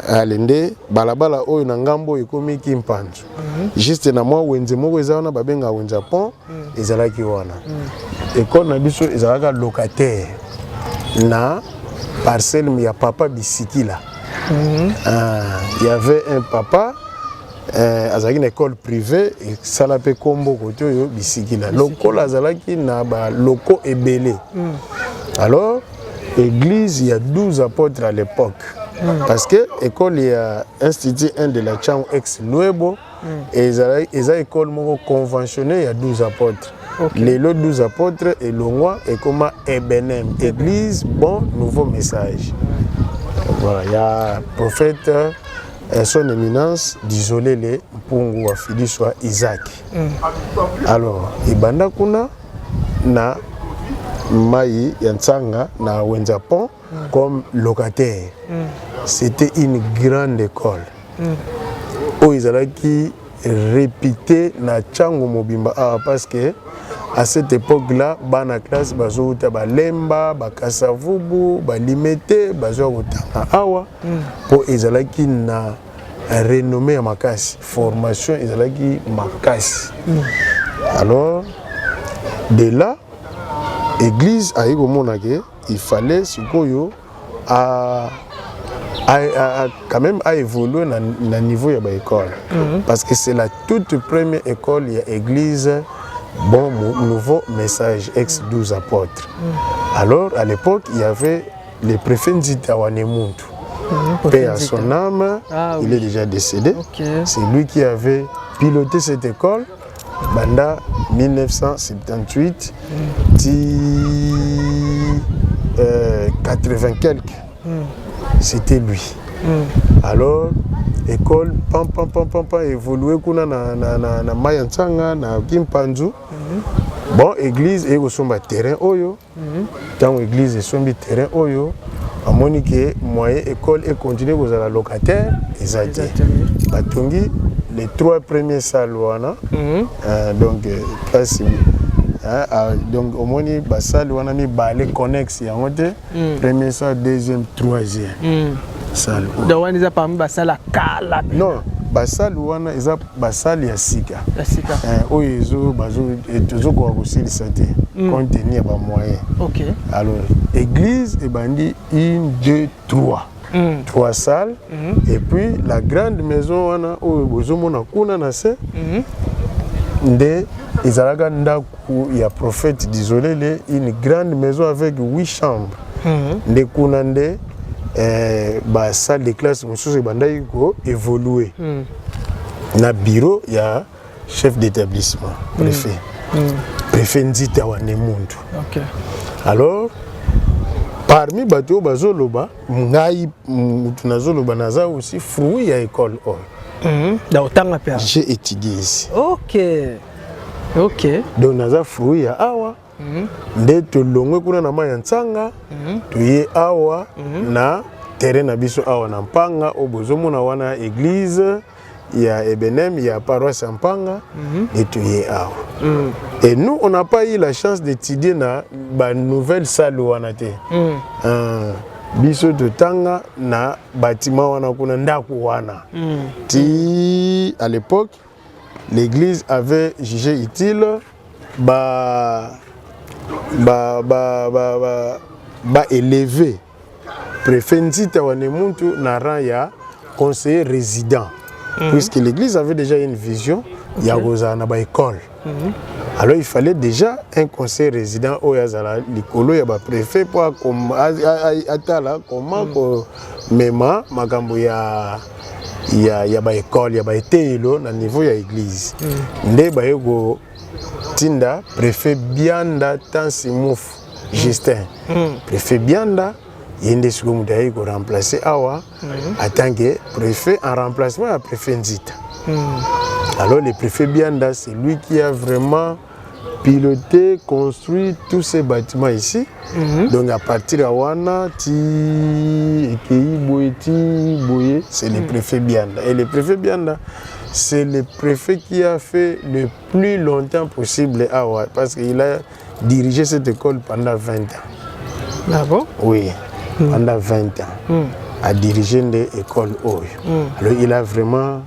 alende balabala oyo na ngambo ekomi Kimpanzu. Juste na moi wenze moko ezana babenga wenza pont ezalaki wana. École na biso ezalaka locataire na parcelle ya papa Bisikila. Il y avait un papa azalaki na école privée et salape kombo koto yo Bisikila. Loko azalaki na ba loko ebele. Alors église il y a 12 apôtres à l'époque. Parce que école il y a institut 1 de la Tchango ex Lwebo et eza école moko conventionnée il y a 12 apôtres. Okay. Les 12 apôtres et Longwa et comme Ebenem église bon nouveau message. Voilà, il y a prophète son éminence d'isoler les Mpungu wa fili soit Isaac. Alors, ibanda kuna na mai Yansanga na Wenzapon comme locataire. C'était une grande école. Où ils allaient qui répéter na Tchango Mobimba parce que à cette époque-là, bana classe bazo ba lemba, ba kasavubu, ba limité, bazo kotanga awa pour ezalaki na renommée à makasi, formation ezalaki makasi. Alors de là église a monake, il fallait sikoyo quand même à évoluer na niveau ya ba école parce que c'est la toute première école ya église. Bon, nouveau message, ex-12 apôtres. Alors, à l'époque, il y avait le préfet Nzitawanemuntu. Paix à son âme, il est déjà décédé. Okay. C'est lui qui avait piloté cette école. Banda 1978, 80 quelques. C'était lui. Alors, école pam évolué kuna na Mayantsanga na Kimpanzu. Bon église et au somba terrain oyo. Dans église et sombi terrain oyo à Monique moyen école et continuer aux la locataire exactement batongi les 3 premiers salles wana donc place donc au moins ba salle wana mi balé connexe ya ngote premier salle deuxième troisième salle donc on a parmi ba salle kala non ba salle wana eza ba salle ya sika oyo ezo bazo ezo ko kosilisa te contenir ba moyen OK alors église et bandi 1 2 3 3 salles et puis la grande maison wana oyo bozomona kuna na se nde ezalaka ndaku ya prophète d'isolé une grande maison avec 8 chambres nde kuna nde ba salle de classe mosusu bandaki ko évoluer na bureau ya chef d'établissement préfet préfet Nzita wane muntu OK alors parmi bato bazoloba ngai tunazoloba naza aussi fruit ya école j'ai étudié ici. OK donc naza fruit ya awa nde tolongwe kuna na maya ntsanga tuye awa na terrain na biso awa na Mpanga obozomona wana église ya Ebenem ya paroisse Mpanga et tuye awa et nous on n'a pas eu la chance d'étudier na ba nouvelle salle wana te biso totanga na bâtiment wana kuna ndaku wana ti à l'époque l'église avait jugé utile élevé préfet Nzita wane muntu na rang ya conseiller résident puisque l'église avait déjà une vision ya kozana ba école alors il fallait déjà un conseiller résident au yazala likolo ya ba préfet pour comme atala comment ko mema makambo ya ba école ya ba etelo na niveau ya église nde ba yego tinda préfet Bianda Tansimouf Justin préfet Bianda yende siko mudayi ko remplacer awa en tant que préfet en remplacement à préfet Nzita. Alors le préfet Bianda c'est lui qui a vraiment piloté, construit tous ces bâtiments ici. Donc à partir de Wana, Boye, c'est le préfet Bianda. Et le préfet Bianda, c'est le préfet qui a fait le plus longtemps possible à Awa, parce qu'il a dirigé cette école pendant 20 ans. Ah bon? Oui, pendant 20 ans. A dirigé l'école Oyo. Alors il a vraiment...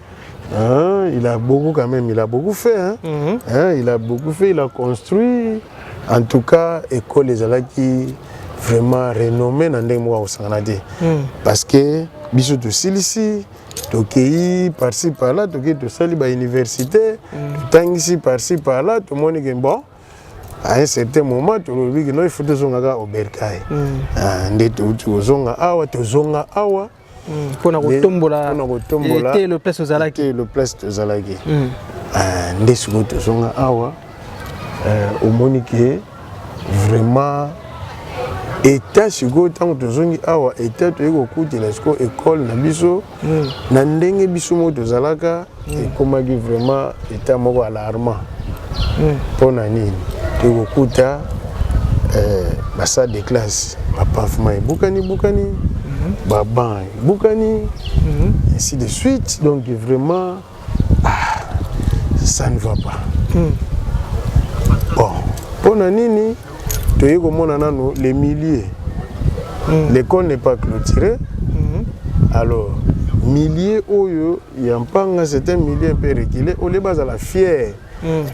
il a beaucoup quand même, il a beaucoup fait. Il a beaucoup fait, il a construit. En tout cas, l'école les qui vraiment renommée dans les mois au Sanade. Parce que, bisous de Silici, Toki par-ci par-là, Toki de Saliba Université, Tangi par-ci par-là, tout le monde est bon. À un certain moment, tu le dis que il faut que tu sois au Bercail. Tu sois awa. Pour le place aux Zalaki. Le place aux Zalaki. Ndesgo tozonga awa au Monique vraiment état sigo tant tozongi awa état toyeko kutela siko école na biso na ndenge biso mo tozalaka et komaki vraiment état moko alarmant pona nini toyeko kuta ba salle de classe ba pavement bukani Baban, Boukani, ainsi de suite. Donc vraiment, ça ne va pas. Bon, pour Nanini, tu es comme les milliers. L'école n'est pas clôturée. Alors, milliers, il y a un certain millier un peu reculé. On est bas à la fière.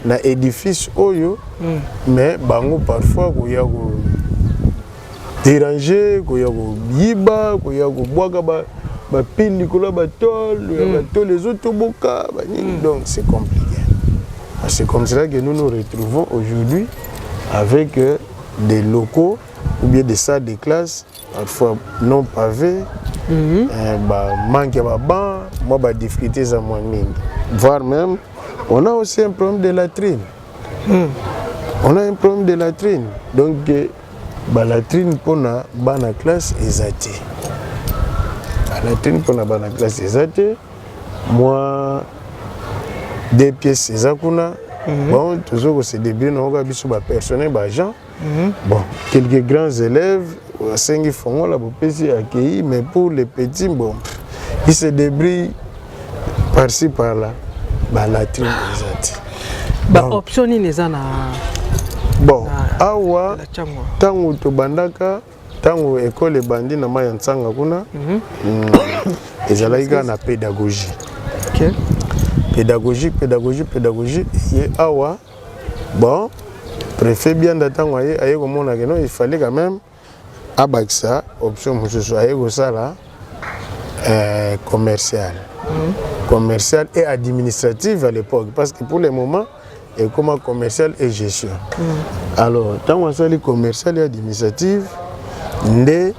Dans l'édifice, mais parfois, il y a déranger, qu'il y a yiba, qu'il y a boaga ba pile Nicolas batol, les autres boka, donc c'est compliqué. C'est comme cela que nous nous retrouvons aujourd'hui avec des locaux ou bien des salles de classe parfois non pavés, manque de banc, moi ba difficulté ça moins mingi. Voire même on a aussi un problème de latrine. On a un problème de latrine. Donc la latrine pour la bonne classe est la latrine pour la bonne classe est moi 2 pièces c'est ça bon toujours c'est des biens on va biso ba personnel ba gens bon quelques grands élèves 5 fonds là pour payer accueilli mais pour les petits bon ils se débrouillent par-ci par-là bah la tribu exact bah option ni nezana bon awa tango to bandaka tango école bandi na maya ntsanga kuna ezalaika na pédagogie OK pédagogie et awa bon préfet bien d'attendre aye komona que non il fallait quand même abakisa option mususu aye ko sala commercial et administrative à l'époque parce que pour le moment et comment commercial et gestion alors tant on sali commercial et administrative ndé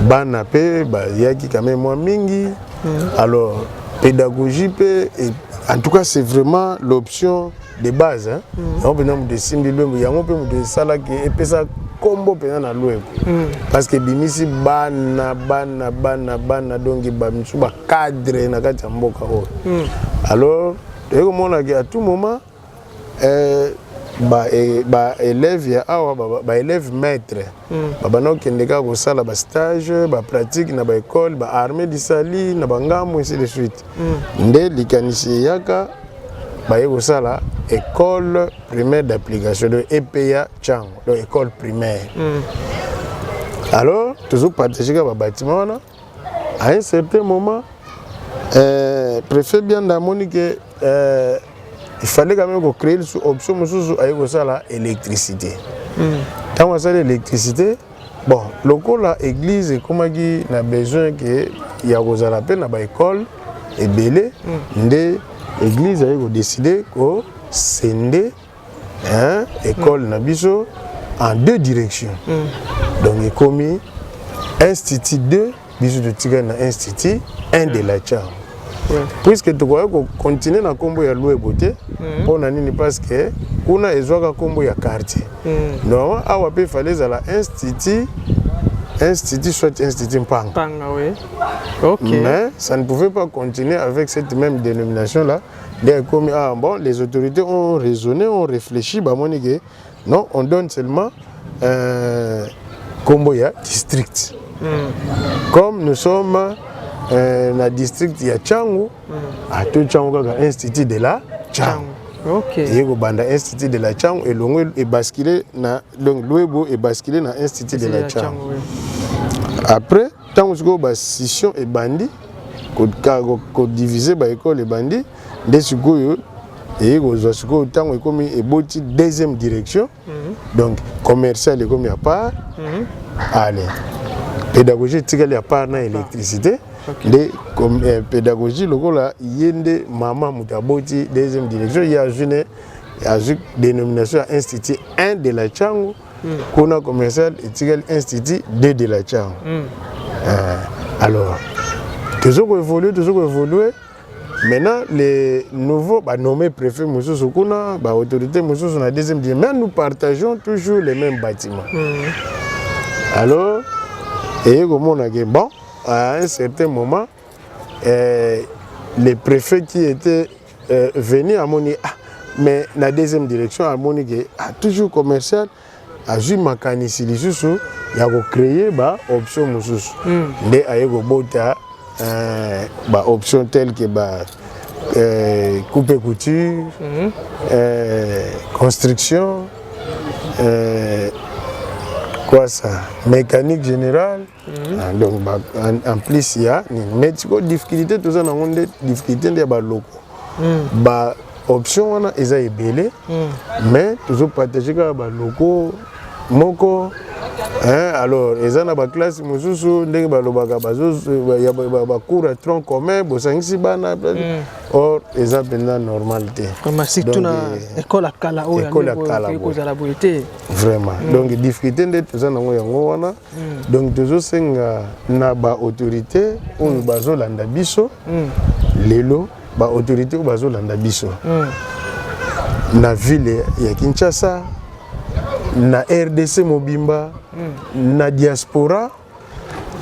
bana pe ba yaki quand même moins mingi alors pédagogie pe en tout cas c'est vraiment l'option de base hein on peut nous de simbi lwembo yango pe de sala ki epesa kombo pe na lwembo parce que bimisi bana donc ba misu ba cadre na kati mboka o alors et comme on a à tout moment ba élève ya awa ba élève maître ba no kendeka ko sala ba stage ba pratique na ba école ba armée du sali na bangambo ainsi de suite nde likanisi yaka ba yeko sala école primaire d'application de EPA Chang donc école primaire alors toujours partager ba bâtiment là à un certain moment préfet bien d'amoni que il fallait quand même créer une option à l'électricité. Quand on a l'électricité, bon, le la église, comme il a besoin que il y a la peine à l'école et belé, l'église a décidé que c'est une école nabiso en 2 directions. Donc il a commis institut 2, bisous de Tigana institut 1 de la Chambre. Puisque tu crois qu'on continue à combo ya loué beauté pour nani parce que on a ezwaka combo ya quartier non awa pe fallait à la institut soit institut Mpanga oui OK mais ça ne pouvait pas continuer avec cette même dénomination là comme bon les autorités ont raisonné ont réfléchi bah monique non on donne seulement combo ya district comme nous sommes na district ya Changu à tout Changu kaka institut de la Changu OK et ko banda institut de la Changu et longo et basculer na donc Lwebo et basculer na institut de la Changu après tant que ba scission et bandi ko diviser ba école et bandi de sikoyo et ko zosiko tant comme et boti deuxième direction donc commercial et comme à part allez pédagogie tikali à part na électricité de pédagogie lokola yende mama mutaboti deuxième direction il y a une dénomination institut 1 de la Changu kona commercial et tigal institut 2 de la Changu alors toujours évoluer maintenant les nouveaux nommés préfets mususu kuna ba autorité mususu na deuxième direction mais nous partageons toujours les mêmes bâtiments alors et comme on a dit bon à un certain moment, les préfets qui étaient venus à Moni, mais la deuxième direction à Moni, toujours commercial, a joué mécanicien, il y a créé une option. Il y a une option telle que coupe couture, construction. Quoi ça mécanique générale donc en plus il y a mais difficulté tout ça on a difficulté de ba loko ba option on a eza ebele mais toujours partager ka ba loko moko alors eza na ba classe mususu ndenge ba lobaka bazozo ya ba cours à tronc commun bosangisi bana or eza pendant normalité comme si tu na école à kala o ya vraiment donc difficulté de tout ça nango yango wana donc toujours senga na ba autorité o bazolanda biso lelo ba autorité o bazolanda biso na ville ya Kinshasa na RDC Mobimba na diaspora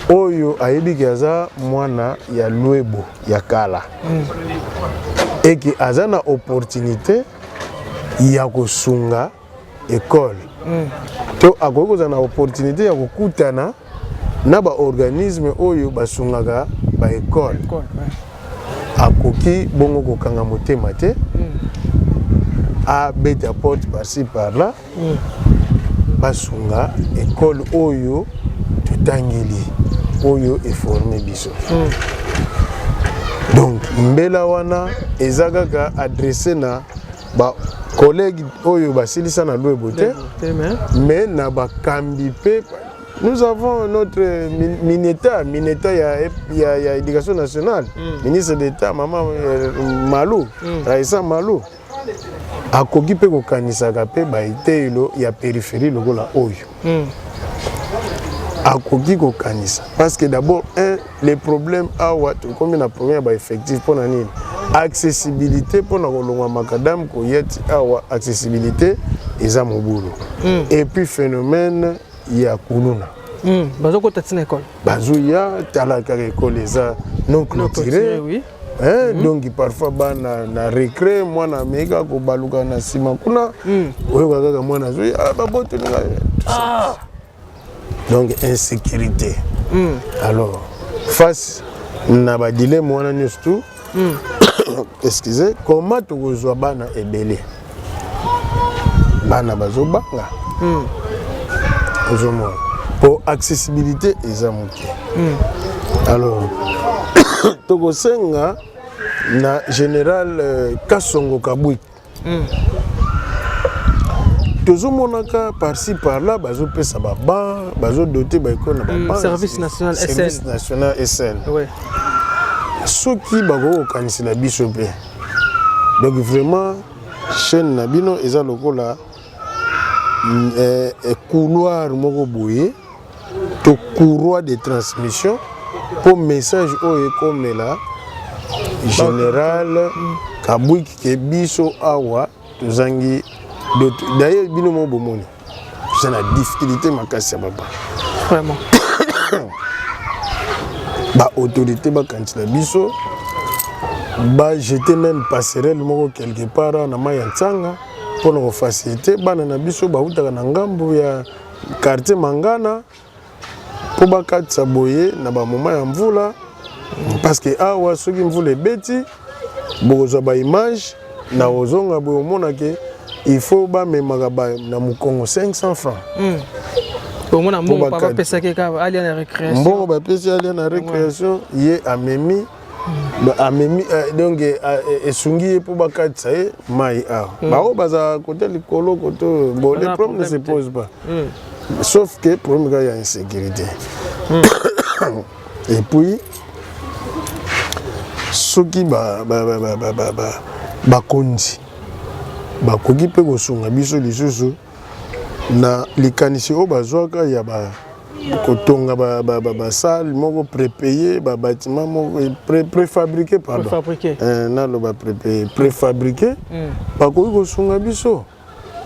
oyo ayebi kaza mwana ya Lwebo ya kala et qui a une opportunité ya kosunga école to akoki kozala na opportunité ya kokutana na baorganisme oyo basungaka baécole akoki bongo kokanga motema te abeta porte par-ci par-là basunga école oyo totangeli oyo eforme biso donc mbela wana eza kaka adressé na bacollègue oyo basilisa na Luebo te mais na bakambi pe. Nous avons notre Mineta il y a éducation nationale, ministre d'État, maman Malou, Raissa Malou. A koki pe ko kanisaka pe ba itelo ya périphérie lokola oyo. A koki ko kanisa parce que d'abord les problèmes awa to comme na problème ba effectif pour nani accessibilité pour na kolongwa makadam ko yeti awa accessibilité eza mobulu. Et puis phénomène ya kuluna bazo ko tatina école bazo ya tala ka école eza non clôturé oui donc parfois bana na récré moi na mega ko baluka na sima kuna oyo kaka mwana zo ba boto nga donc insécurité alors face na ba dilemme wana nyustu excusez comment to kozwa bana ebele bana bazo banga pour accessibilité eza moke alors tokosenga na général Kasongo Kabwik tozomonaka par-ci par-là bazopesa baba bazodote baekole na service national SN soki bakokokanisela biso mpe donc vraiment chaîne na bino eza lokola couloir moko boye to courroie de transmission pour message oyo komela général Kabwik ke biso awa tozangi d'ailleurs bino mo bomoni c'est la difficulté makasi ya baba vraiment ba autorité ba kantila biso ba jeter même passerelle moko quelque part na maya ntsanga pour nous faciliter bana na biso ba utaka na ngambo ya quartier Mangana pour ba katsa boye na ba moment ya mvula parce que awa soki mvula ebeti bozo ba image na ozonga boye mona ke il faut ba memaka ba na mukongo 500 francs pour mona mbongo papa pesa ke ka ali na récréation mbongo ba pesa ali na récréation ye amemi amemi donc esungi pour bakatsa mai a bao baza côté likolo côté bon les problèmes ne se posent pas sauf que problème il y a insécurité et puis soki bakonzi bakoki pe kosunga biso lisusu na likanisi o bazwaka ya ba kotonga ba salle moko prépayé ba bâtiment moko préfabriqué pardon na lo ba préfabriqué bakoki kosunga biso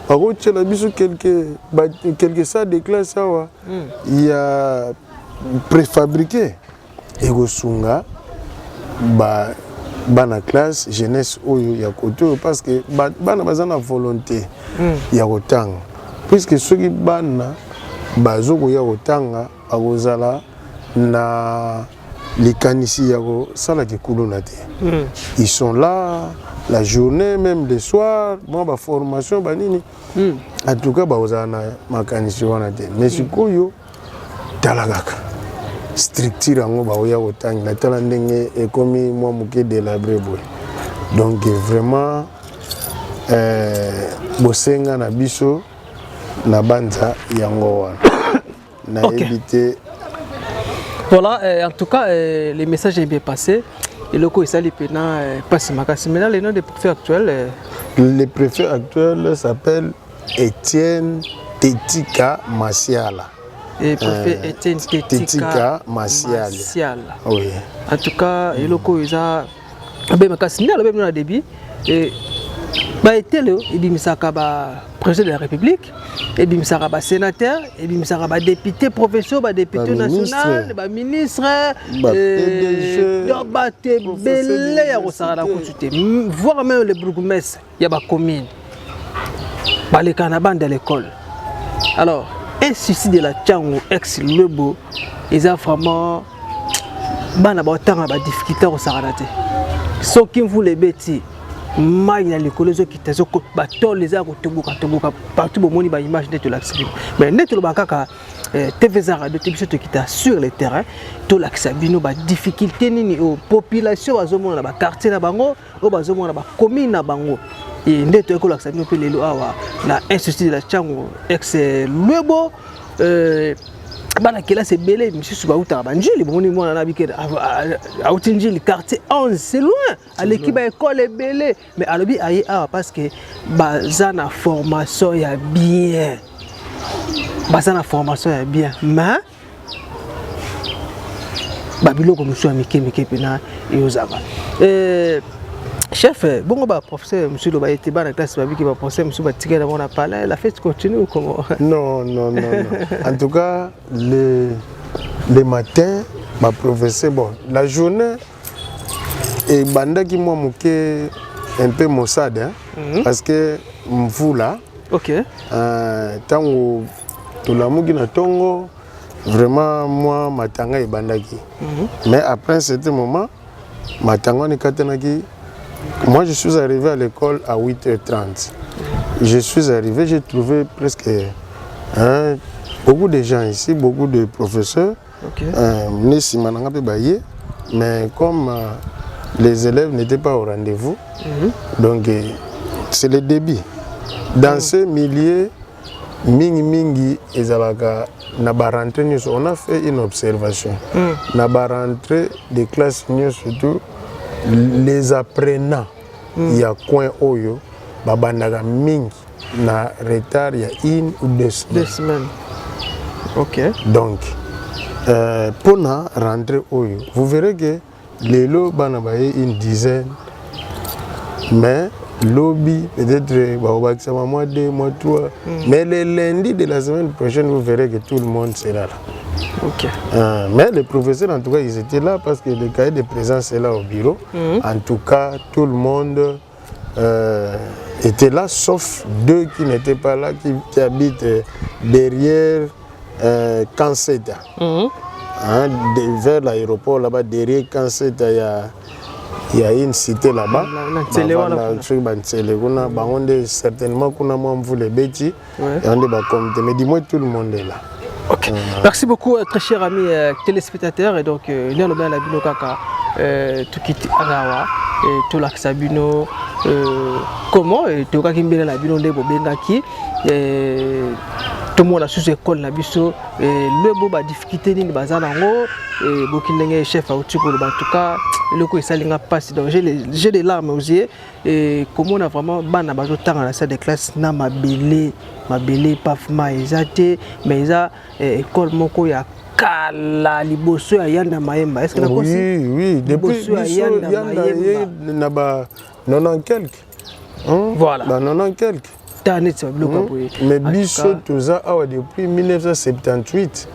bakotela biso quelques salles de classe awa ya préfabriqué et kosunga bana classe jeunesse oyo ya koto parce que bana bazana volonté ya kotanga puisque soki bana bazoko ya kotanga akozala na likanisi ya kosala kikulu na te ils sont là la journée même le soir moi ba formation banini en tout cas bakozala na makanisi wana te mais sikoyo tala kaka structure yango baoya kotanga na tala ndenge ekomi mwa moke délabré boye donc vraiment bosenga na biso na banza yango wana na éviter. Voilà, en tout cas le message est bien passé et le coup il s'allie passe makasi. Maintenant le nom des préfets actuels le préfet actuel s'appelle Étienne Tetika Masiala. Et préfet Étienne Tetika Masiala. Oui. En tout cas le coup il a ben makasi na le même débit et ba etelo ebimisaka ba président de la République ebimisaka ba sénateur ebimisaka ba député professeur ba député national ba ministre PDG ba tebele ya kosala na consulter voir même le bourgmestre ya ba commune les canabans de l'école. Alors, un souci de la Tchango ex-Lebo, ils ont vraiment des difficultés au Saranate. Ce qui vous les bêtis, maille à l'école, les qui te sont les arbres, partout au monde, il image de l'accès. Mais net le bakaka, TVZara de Tébisson qui est sur le terrain, tout l'accès, des difficultés, ni aux populations, à Zomo, à quartier, à Bango, à Zomo, à commune, à Bango. Et net le l'accès, nous peut les lois, la insouci de la Tchango ex-Lebo. Bana c'est belé, monsieur Subauta Banjili, bon moi on a habité à Outinjili quartier 11, c'est loin. À l'équipe à école est belé, mais à l'objet aïe parce que bazana formation ya bien. Bazana formation ya bien, mais babilo comme monsieur Mike pena et Ozaba. Chef, bon professeur, monsieur Loba était dans la classe, qui va professeur, monsieur Batiga, on a parlé, la fête continue ou comment? Non. En tout cas, le matin, ma professeur, bon, la journée, et banda qui m'a moqué un peu maussade, hein, parce que vous là, ok, tant que tout l'amour qui n'a tongo, vraiment moi, ma tanga est bandaki. Mais après un certain moment, ma tanga n'est katanaki. Moi, je suis arrivé à l'école à 8h30. Je suis arrivé, j'ai trouvé presque beaucoup de gens ici, beaucoup de professeurs. Mais comme les élèves n'étaient pas au rendez-vous, donc c'est le début. Dans ce milieu, mingi ezalaka na ba rentrée news, on a fait une observation. Na ba rentrée des classes news surtout les apprenants il y a coin oyo babandaka mingi na retard il y a 1 ou 2 semaines. OK. Donc pour na rentrer oyo, vous verrez que les lots bana baye une dizaine, mais lobby peut-être mois 2, mois 3, mais le lundi de la semaine prochaine vous verrez que tout le monde sera là. OK. Mais les professeurs en tout cas ils étaient là parce que le cahier de présence est là au bureau. En tout cas tout le monde était là sauf 2 qui n'étaient pas là, qui habitent derrière Kanseta. Vers l'aéroport là-bas, derrière Kanseta, il y a une cité là-bas. Certainement qu'on a moins les bêtis. Mais dis-moi tout le monde est là. Okay. Merci beaucoup, très cher ami téléspectateur. Et donc, nous sommes dans la Binokaka, tout qui est Arawa, tout l'Axabino, comment, tout le monde est la Bino de Bobengaki, tout le monde a sous école la biso, le beau a difficulté ni bazanango, et Bokindenge chef à Outiko le Batuka, le coup est salinga passe. Donc, j'ai des larmes aux yeux, et comment on a vraiment ban bazo temps à la salle de classe, na ma belé, paf ma ezate, mais ça, école moko ya kala liboso ya yanda maemba. Est-ce que oui, depuis yanda maemba, 90 quelques. Voilà. 90 quelques. Mais biso toza awa depuis 1978.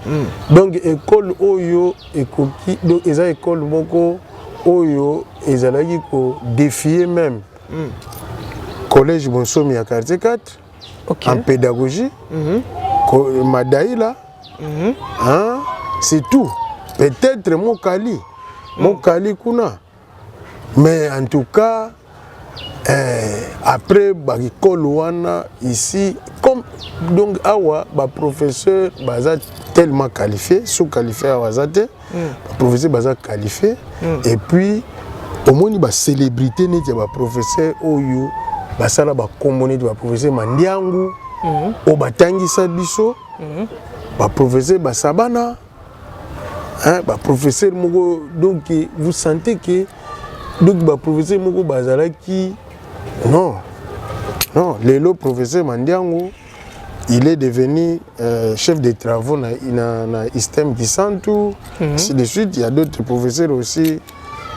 Donc école oyo ekoki, donc eza école moko oyo ezalaki ko défier même. Collège Bonsomi à quartier 4. Okay. En pédagogie, Madaïla, c'est tout. Peut-être mon Kali Kuna. Mais en tout cas, après l'école ici, comme donc awa professeur baza tellement qualifié, sous-qualifié à Wazate, professeur baza qualifié, et puis au moins il célébrité n'est pas professeur Oyo. Basala ba komoni ba professeur Mandiangu o batangisa biso ba professeur Basabana ba professeur moko, donc vous sentez que donc ba professeur moko bazala qui non le professeur Mandiangu il est devenu chef de travaux na Istem Kisantu, ainsi de suite. Il y a d'autres professeurs aussi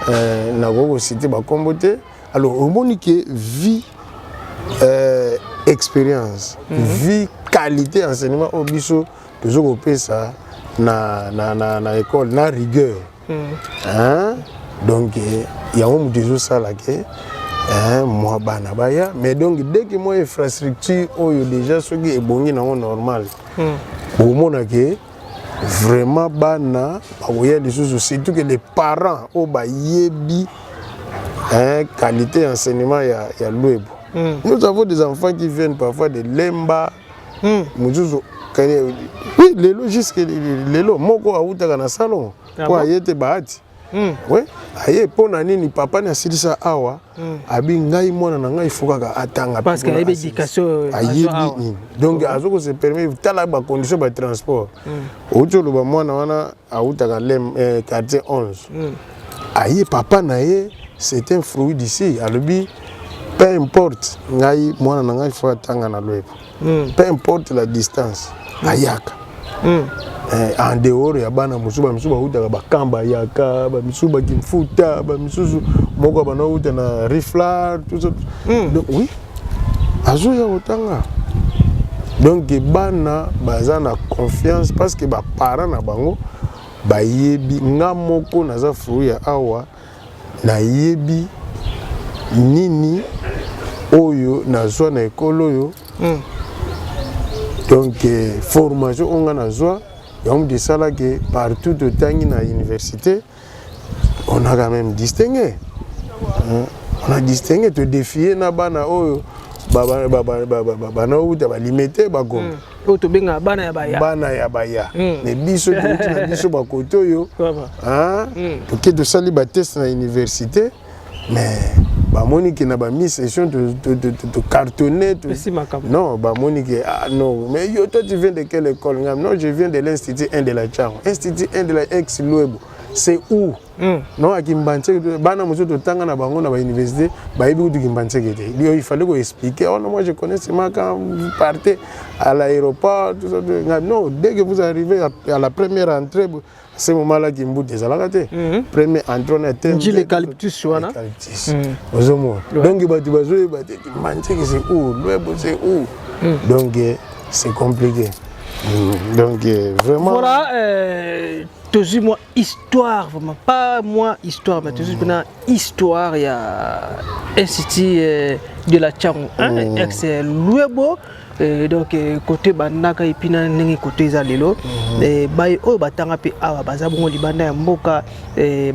na go cité ba kombote. Alors au monique vie expérience, vie, qualité enseignement au biso, toujours au ça na école, na rigueur. Donc il y a un toujours ça là que moi bana baya mais donc dès que moi infrastructure oyo déjà ce qui est bon normal au monde que vraiment bana baoya des choses surtout que les parents au ba yebi qualité enseignement ya Luebo. Nous avons des enfants qui viennent parfois de Lemba oui les logistes les lo moko autaka na salon pour ayete bahati. Oui, aye pona nini papa na silisa awa abi ngai mwana na ngai fokaka atanga parce qu'il y a une éducation donc azoko se permet tala ba condition ba transport otolo ba mwana wana autaka lem quartier 11 aye papa na ye c'est un fruit d'ici alobi peu importe ngai mwana na ngai fokaka atanga na Luebo peu importe la distance ayaka en dehors ya bana musuba utaka bakamba yaka ba misuba kimfuta ba misusu moko bana uta na rifla tout ça donc oui azo ya otanga donc bana bazana confiance parce que ba parents na bango ba yebi nga moko naza fruit ya awa na yebi nini oyo nazwa na ekolo oyo donc formation onga nazwa donc de ça là que partout au temps à l'université on a quand même distingué on a distingué te défier na bana oyo bana uta ba limité ba gom to benga bana ya baya mais biso na biso ba koto yo to ke de sali ba test na université mais ba monique na ba mi session de cartonner non ba monique non mais yo toi tu viens de quelle école? Non, je viens de l'institut 1 de la Tchang. Institut 1 de la ex Luebo c'est où? Non à Kimbanche bana mozo to tanga na bango na ba université ba yebi utu Kimbanche kete il fallait qu'on expliquer. Oh non, moi je connais seulement quand vous partez à l'aéroport tout ça. Non, dès que vous arrivez à la première entrée à ce moment-là qui mbout des alagate premier entrée on a dit l'eucalyptus wana donc ba tu bazo ba Kimbanche c'est où? Luebo c'est où? Donc c'est compliqué. Donc vraiment voilà toujours moi histoire vraiment pas moi histoire mais toujours une histoire il y a institut de la Tchang ex Luebo donc côté bandaka et puis na ngi côté zalelo bay o batanga pe awa bazabongo libanda ya mboka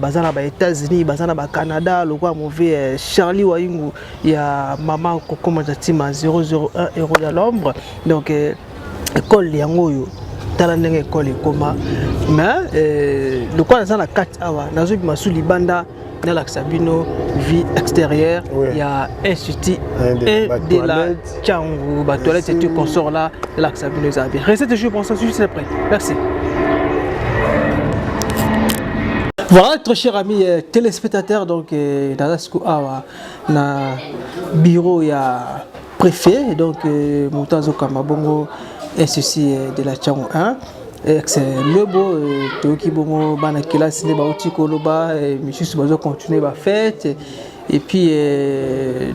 bazana ba États-Unis bazana ba Canada lokwa mauvais Charlie Wayungu ya mama kokoma zatima 001 euro de l'ombre donc école yango yo tala ndenge école ekoma mais le quoi dans la 4 awa nazo bimasu libanda na l'axabino vie extérieure il y a institut et de la Tchangou ba toilette et tout consort là l'axabino zabi restez toujours pour ça juste après merci. Voilà, très chers amis téléspectateurs, donc dans la awa na bureau il y a préfet donc Moutazo Kamabongo et ceci de la Tchangou 1 c'est le beau Toki Bongo bana classe ne ba uti koloba monsieur bazo continuer ba fête et puis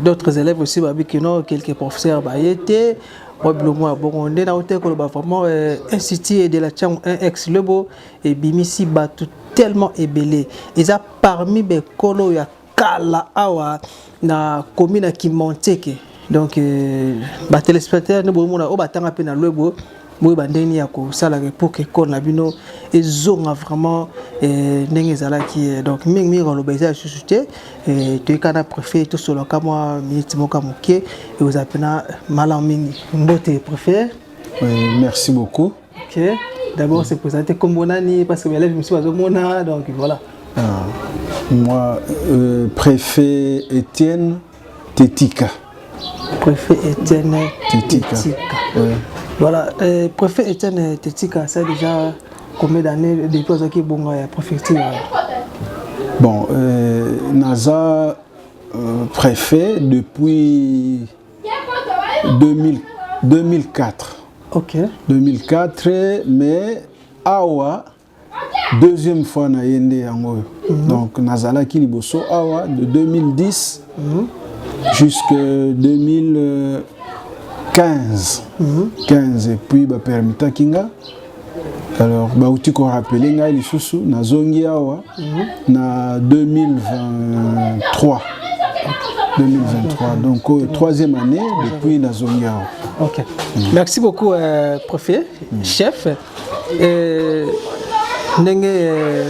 d'autres élèves aussi ba bikino quelques professeurs ba été probablement bon on est dans hôtel koloba vraiment institut de la Tchangou 1 ex le beau et bimisi ba tout tellement ébélé et ça parmi les kolo ya kala awa na commune qui Monteke donc ba téléspectateurs ne bomona o batanga pe na Luebo moi bandeni ya ko sala pour que école na bino ezonga vraiment ndenge ezalaki donc mingi koloba eza susute to kana préfet to solo ka moi minute moka moke et vous appena malam mingi mbote préfet. Merci beaucoup. OK, d'abord c'est présenter comme bonani parce que mes élèves me sont azomona donc voilà. Moi préfet Étienne Tetika. Préfet Étienne Tetika. Voilà, préfet Étienne Tetika, ça déjà combien d'années depuis que vous avez préfecture? Bon, Naza préfet depuis 2004. Ok. 2004, mais Awa, deuxième fois na yende yango. Donc Nazala ki liboso Awa de 2010 jusqu'à 2015. 15 et puis ba permita kinga. Alors ba uti ko rappeler nga lisusu na zongi Awa na 2023. 2023. Donc, troisième année depuis la zone. Ok. Merci beaucoup, préfet, chef. Ndenge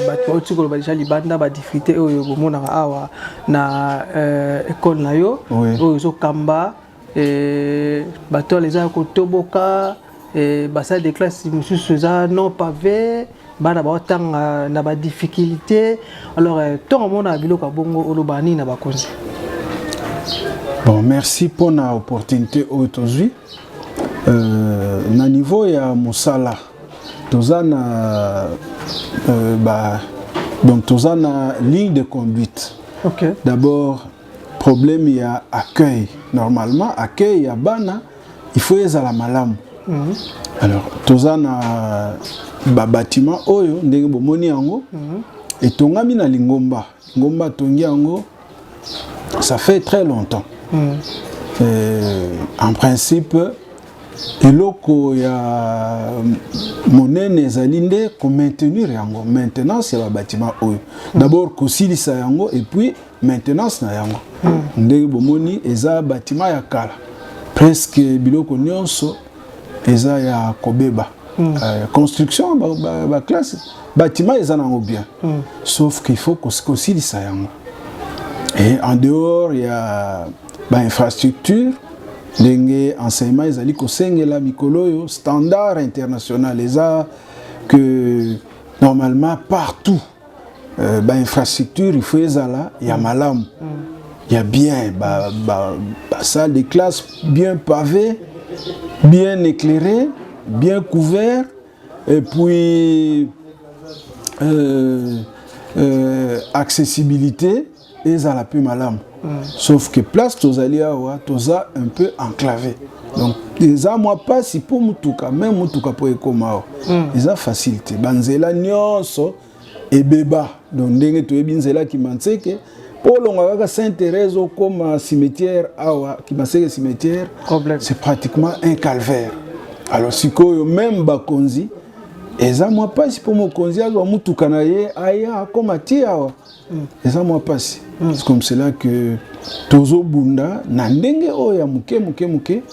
bato bauti koloba déjà libanda ba difficulté oyo bomona awa na école na yo oyo zokamba bato les a kotoboka basa de classe mususu za non pavé bana baotanga na ba difficulté alors tant mona biloko bongo olobani na bakonzi. Bon, merci pour l'opportunité aujourd'hui. Na niveau ya musala tozana donc tozana ligne de conduite. Okay. D'abord problème il y a accueil. Normalement accueil ya bana il faut ezala malamu. Alors tozana bâtiment oyo ndenge bomoni yango et tongami na lingomba ngomba tongi yango ça fait très longtemps. En principe eloko ya monene ezali nde ko maintenir yango maintenance ya bâtiment oyo d'abord kosilisa yango et puis maintenance na yango ndenge bomoni eza bâtiment ya kala presque biloko nyonso eza ya kobeba construction ba classe bâtiment eza nango bien sauf qu'il faut kosilisa yango et en dehors il y a ba infrastructure ndenge enseignement ezali kosengela mikolo yo standard international eza que normalement partout ba infrastructure il faut ezala ya malamu ya bien ba salle de classe bien pavée bien éclairée bien couvert et puis accessibilité ezala peu malamu. Sauf que place tozali awa toza un peu enclavé. Donc eza moi pas si pour mutuka même mutuka po ekoma eza facilité banzela nyonso ebeba donc ndenge toyebi nzela ki manseke po longa kaka Sainte-Thérèse comme cimetière awa ki maseke cimetière c'est pratiquement un calvaire. Alors sikoyo même bakonzi eza moi pas si pour mokonzi azwa mutuka na ye aya koma ti awa eza moi pas si. C'est comme cela que tozo bunda na ndenge oya muke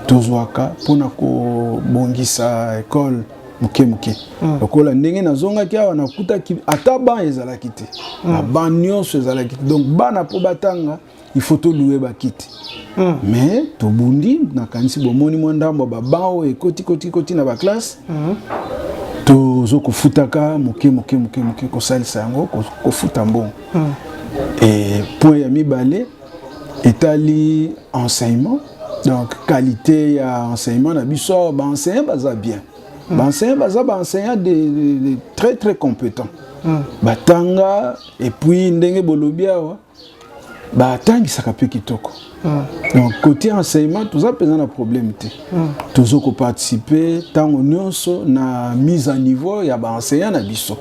tozwaka pona ko bongisa école muke lokola ndenge nazonga ki awa nakuta ki ata ban ezala kité ban nyonso ezala kité donc bana po batanga il faut to louer ba kité mais to bundi na kanisi bomoni mwandambo ba ban e koti na ba classe tozo kofutaka muke ko salisa yango ko futa mbongo. Et point ya mibale etali enseignement donc qualité ya enseignement na biso ba enseignant baza bien ba enseignant baza ba enseignant de très très compétents batanga et puis ndenge bolobi awa ba tangisaka pe kitoko donc côté enseignement tout ça pesant na problème te tozo ko participer tango nyonso na mise à niveau ya ba enseignant na biso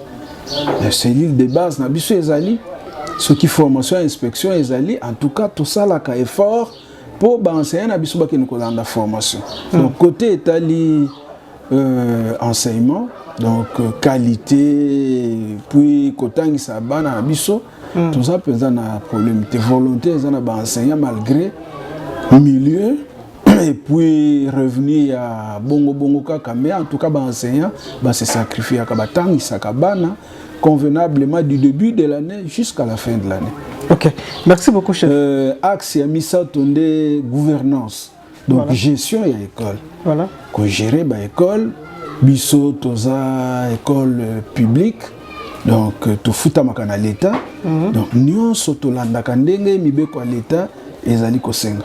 les cellules de base na biso ezali ce qui formation inspection ezali en tout cas tout ça là ka effort pour enseigner na biso ba ke nous la formation donc côté etali enseignement donc qualité puis kotangisa bana na biso tout ça pesant na problème de volonté za na ba enseignant malgré milieu et puis revenu ya bongo kaka mais en tout cas ba enseignant ba se sacrifier ka batangisa ka bana convenablement du début de l'année jusqu'à la fin de l'année. Ok, merci beaucoup chef. Axe ya misa tonde gouvernance. Donc voilà. Gestion ya école. Voilà. Ko gérer ba école, biso toza école publique. Donc to futa makana l'état. Donc nyonso to landaka ndenge mibeko ya l'état ezali kosenga.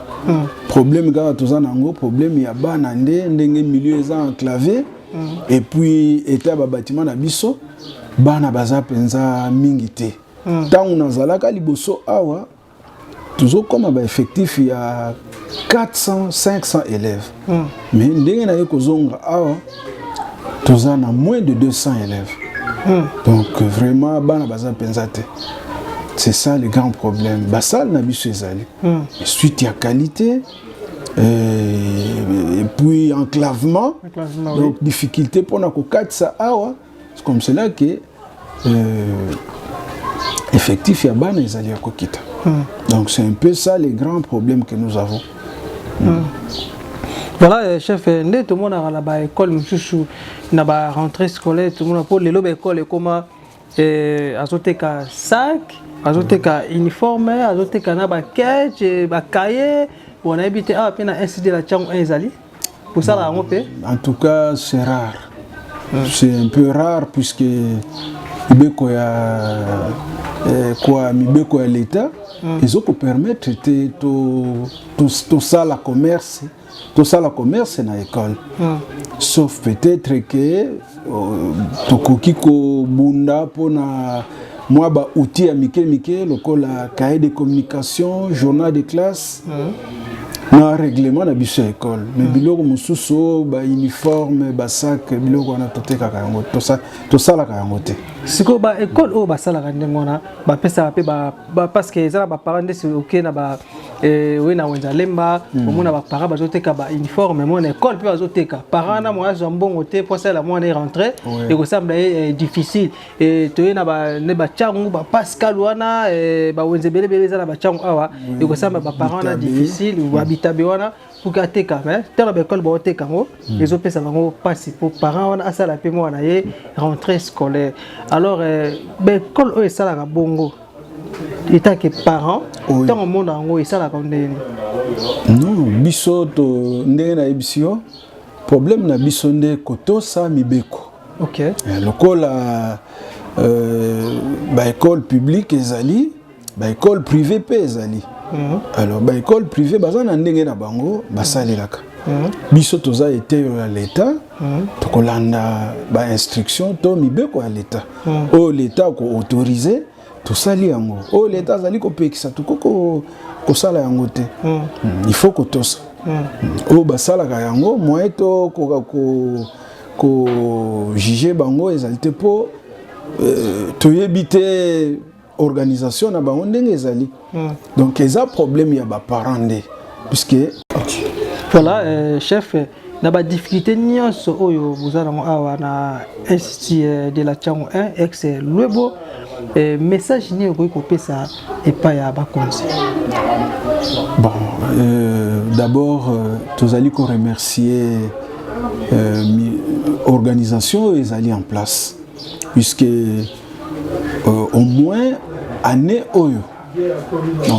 Problème ga toza nango problème ya bana ndenge milieu eza enclavé et puis état ba bâtiment na biso bana baza penza mingi te tangu nazalaka liboso awa toujours comme ba effectif ya 400 500 élèves mais ndenge na yekozonga awa toza na moins de 200 élèves donc vraiment bana baza penza te c'est ça le grand problème basal na biso ezali suite ya qualité et puis enclavement donc oui. Difficulté pour na ko katsa awa c'est comme cela que effectif ya bana ezali ya kokita Donc c'est un peu ça les grands problèmes que nous avons. Voilà, chef, tout le monde a la école, na ba rentrée scolaire, tout le monde a pour les école comment azoteka sac, azoteka uniforme, azoteka na ba catch, ba cahier, on a habité à peine inciter la chambre ezali. Pour ça là on peut. En tout cas, c'est rare. C'est un peu rare puisque Mibeko ya quoi Mibeko ya l'État, ils ont permettre de tout ça la commerce. Tout ça la commerce dans l'école. Sauf peut-être que tokoki ko bunda pona moi ba outil à Mike le cahier de communication, journal de classe. Na règlement na biso école. Mais biloko mususu ba uniforme, ba sac, biloko na toteka kango. To ça la kango te. Siko ba école o ba sala ka ndengona ba pesa pe ba parce que ça ba parents c'est OK na ba oui na wenza lemba omona ba parents bazoteka ba uniforme mon école pe bazoteka parents na moi jambon te pour ça la moi est rentré et que ça me difficile et to na ba ne ba changu ba Pascal wana ba wenze bele za na ba changu awa et que ça ba parents na difficile ou habitabe wana pour kateka mais tant ba école ba oteka ngo les autres ça bango passer pour parents wana asala pe moi na ye rentrée scolaire. Alors, l'école est ça la bongo. État que parents, tant au monde en haut et ça la condamne. Non, biso to ndenge na ebisio. Problème na biso nde koto sa mibeko. OK. L'école ba école publique ezali, ba école privée pe ezali. Alors ba école privée bazana ndenge na bango basalelaka. Biso toza été à l'État, tokolanda ba instruction to mibeko à l'État. O l'État ko autorisé to sali yango. O l'État zali ko pekisa to ko sala yango te. Il faut ko tosa. O basala ka yango moyen to ko juger bango ezalité po to yebite organisation na bango ndenge ezali. Donc eza problème ya ba parents ndé puisque voilà, chef, na ba difficulté nyonso oyo buzana mo awa na institut de la Tchango 1 ex Lwebo message ni ko pesa et pas ya ba konzi. Bon, d'abord tous allons remercier organisation les alliés en place puisque au moins année oyo.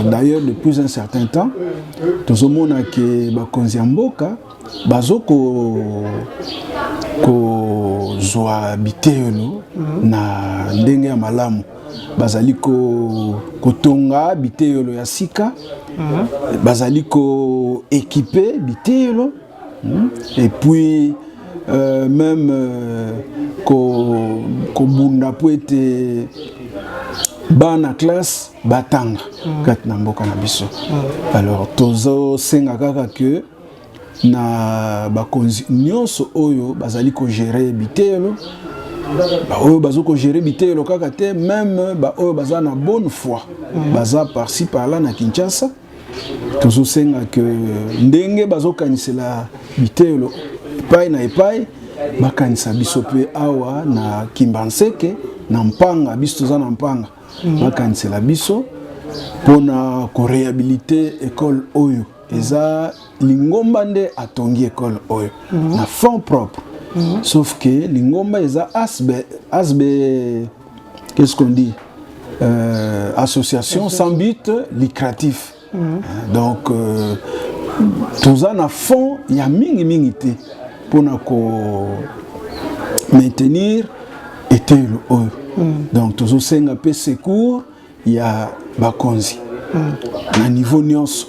D'ailleurs, depuis un certain temps, tout le monde a que Bakonziamboka, bazoko ko zoa biteyolo na ndenge ya malamu, bazali ko tonga biteyolo ya sika, bazali ko équiper biteyolo, et puis même ko bunda po ete bana classe batanga kat na mboka na biso. Alors tozo senga kaka que na bakonzi nyonso oyo bazali ko gérer bitelo ba oyo bazo ko gérer bitelo kaka te, même ba oyo baza na bonne foi baza par-ci par-là na Kinshasa tozo senga que ndenge bazo kanisela bitelo epai na epai bakanisa biso pe awa na Kimbanseke na Mpanga biso toza na Mpanga bakanisela biso pona ko réhabiliter école oyo eza lingomba nde atongi école oyo na fonds propre sauf que lingomba eza asbe qu'est-ce qu'on dit association sans but lucratif donc toza na fonds ya mingi te pona ko maintenir etelo oyo. Donc toujours senga pe secours ya bakonzi na niveau nyonso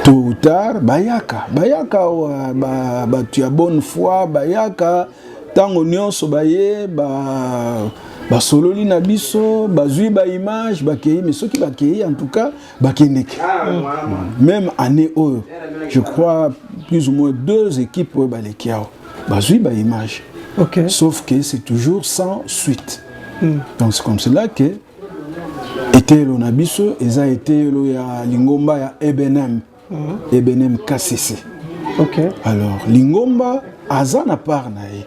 tôt ou tard bayaka ba tu as bonne foi bayaka tango nyonso baye ba sololi na biso bazui ba image bakei mais ceux qui bakei en tout cas bakendeke même année oyo je crois plus ou moins 2 équipes oyo balekiao bazui ba image. Okay. Sauf que c'est toujours sans suite. Donc c'est comme cela que était le nabiso, ils a été le ya lingomba ya Ebenem, Ebenem KCC. Ok. Alors lingomba azana par nae,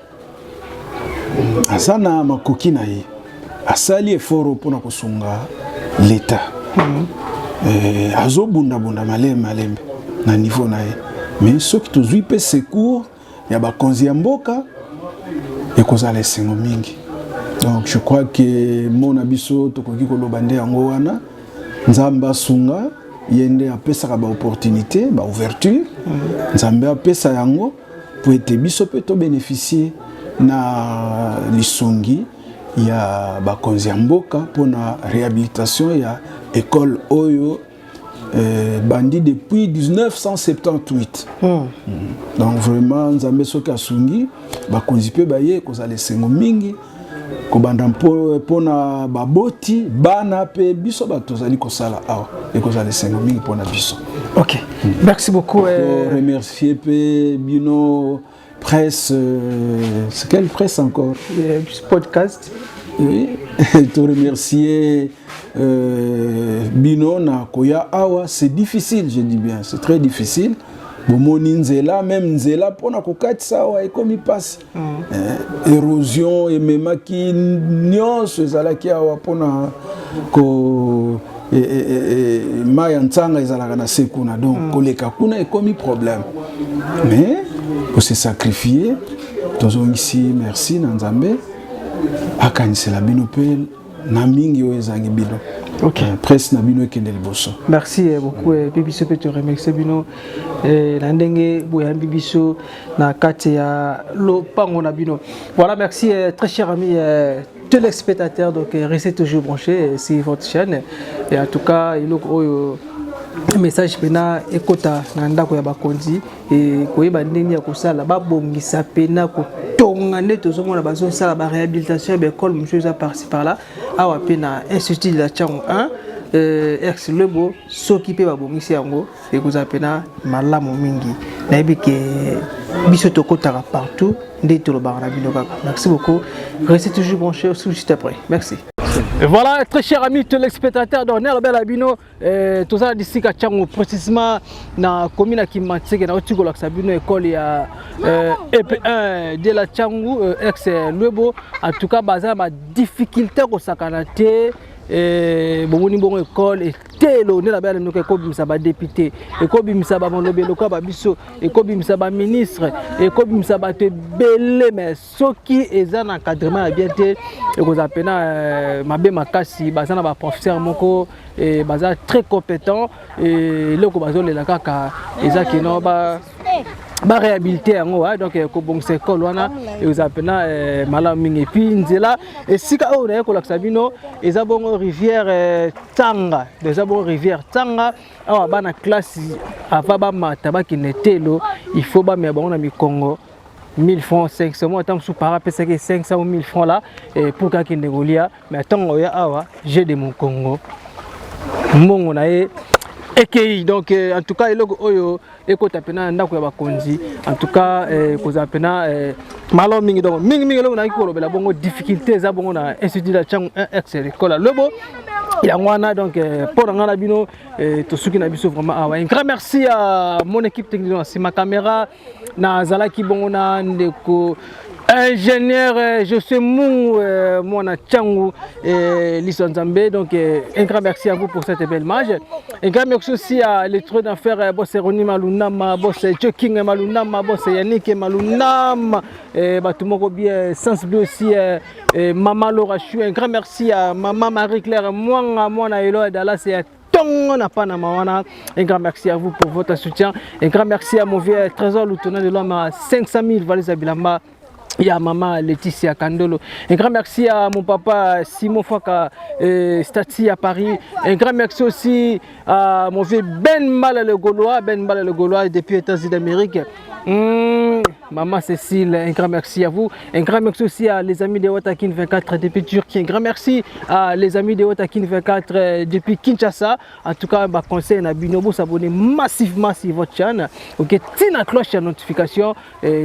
azana makoki nae, asali effort pour na kosunga l'État. azobunda malembe na niveau na ye. Mais ceux qui tozui pe secours ya bakonzi ya mboka ekozala esengo mingi. Donc je crois que mon biso tokoki koloba nde yango wana nzambe asunga yende apesaka ba opportunité ba ouverture nzambe apesa yango pour ete biso pe to bénéficier na lisongi ya bakonzi ya mboka pona réhabilitation ya école oyo bandi depuis 1978. Donc vraiment nzambe soki asungi bakonzi pe baye kozala esengo mingi kobanda pona baboti bana pe biso batozali kosala awa ekozala esengo mingi pona biso. Ok, merci beaucoup. Remercier pe bino presse, c'est quelle presse encore? Podcast. Oui, te remercier bino na koya awa, c'est difficile, je dis bien, c'est très difficile. Bomoni nzela, même nzela pona kokatisa awa ekomi pasi. Érosion ememaki nyonso ezalaki awa pona ko maya ntsanga ezalaka na sekuna, donc koleka kuna ekomi problème. Mais pour se sacrifier, tozo ici merci na nzambe akanisela bino pe na mingi oyo ezangi bino. Ok. Presse na bino ekende liboso. Merci beaucoup Bibiso pe te remercier bino na ndenge boya Bibiso na kati ya lopango na bino. Voilà, merci très cher ami téléspectateurs, donc restez toujours branchés sur votre chaîne et en tout cas il y a message pena ekota na ndako ya bakonzi et koyeba ndenge ya kosala babongisa pena ko tonga nde tozomona bazosala ba réhabilitation ya école monsieur za par-ci par-là awa pena institut de la Tchango 1 ex lebo soki pe babongisi yango ekozala pena malamu mingi nayebi ke biso tokotaka partout nde tolobaka na bino kaka. Merci beaucoup, restez toujours branchés juste après. Merci. Et voilà, très chers amis téléspectateurs, donc nous sommes abino tout ça d'ici à Tchango, précisément dans la commune qui m'a dit que nous avons une école EP1 de la Tchango, ex Lebo. En tout cas, basé ma difficulté au Sakanate. Bon école et telo ne la belle nous ko bimisa ba député et ko bimisa ba molobe loka ba biso et ko bimisa ba ministre et ko bimisa ba te belé mais soki eza na encadrement bien te et ko zapena mabe makasi bazana ba professeur moko et baza très compétent et loko bazolela kaka eza kino ba réhabilité yango donc ko bon c'est école wana et vous appena malamu mingi puis nzela et sika o na ko laksa bino eza bongo rivière Tanga, déjà bon rivière Tanga awa bana classe ava ba mata ba kinetelo il faut ba me bon na mi Congo 1000 francs 500 moi tant sous para pesa que 500 ou 1000 francs là et pour ka kinegolia mais tant ya awa j'ai de mon Congo mongo na e EKI. Donc en tout cas il oyo ekota pena ndako ya bakonzi en tout cas koza pena malo mingi donc mingi lo na kikolobela bongo difficulté za bongo na institut la Tchango 1 ex école lobo il wana donc pour ngana bino to suki na biso vraiment awa. Un grand merci à mon équipe technique sur ma caméra na zalaki bongo na ndeko ingénieur je suis mon Tchango Lisonzambe. Donc un grand merci à vous pour cette belle image. Un grand merci aussi à l'électro d'affaires boss Roni Malunama, boss Joking Malunama, boss Yannick Malunama, batumoko bien sensible aussi maman Laura Chou. Un grand merci à maman Marie-Claire Mwana Elo Dallas et un grand merci à vous pour votre soutien. Un grand merci à mon vieux trésor lieutenant de l'homme à 500 000 valise à Bilamba. Il y a maman Laetitia Kandolo. Un grand merci à mon papa Simon Faka Stati à Paris. Un grand merci aussi à mon vieux Ben Mal le Gaulois depuis les États-Unis d'Amérique. Maman Cécile, un grand merci à vous. Un grand merci aussi à les amis de Watakin 24 depuis Turquie. Un grand merci à les amis de Watakin 24 depuis Kinshasa. En tout cas, je conseille à Binobo s'abonner massivement sur votre chaîne. Ok, tiens la cloche de notification.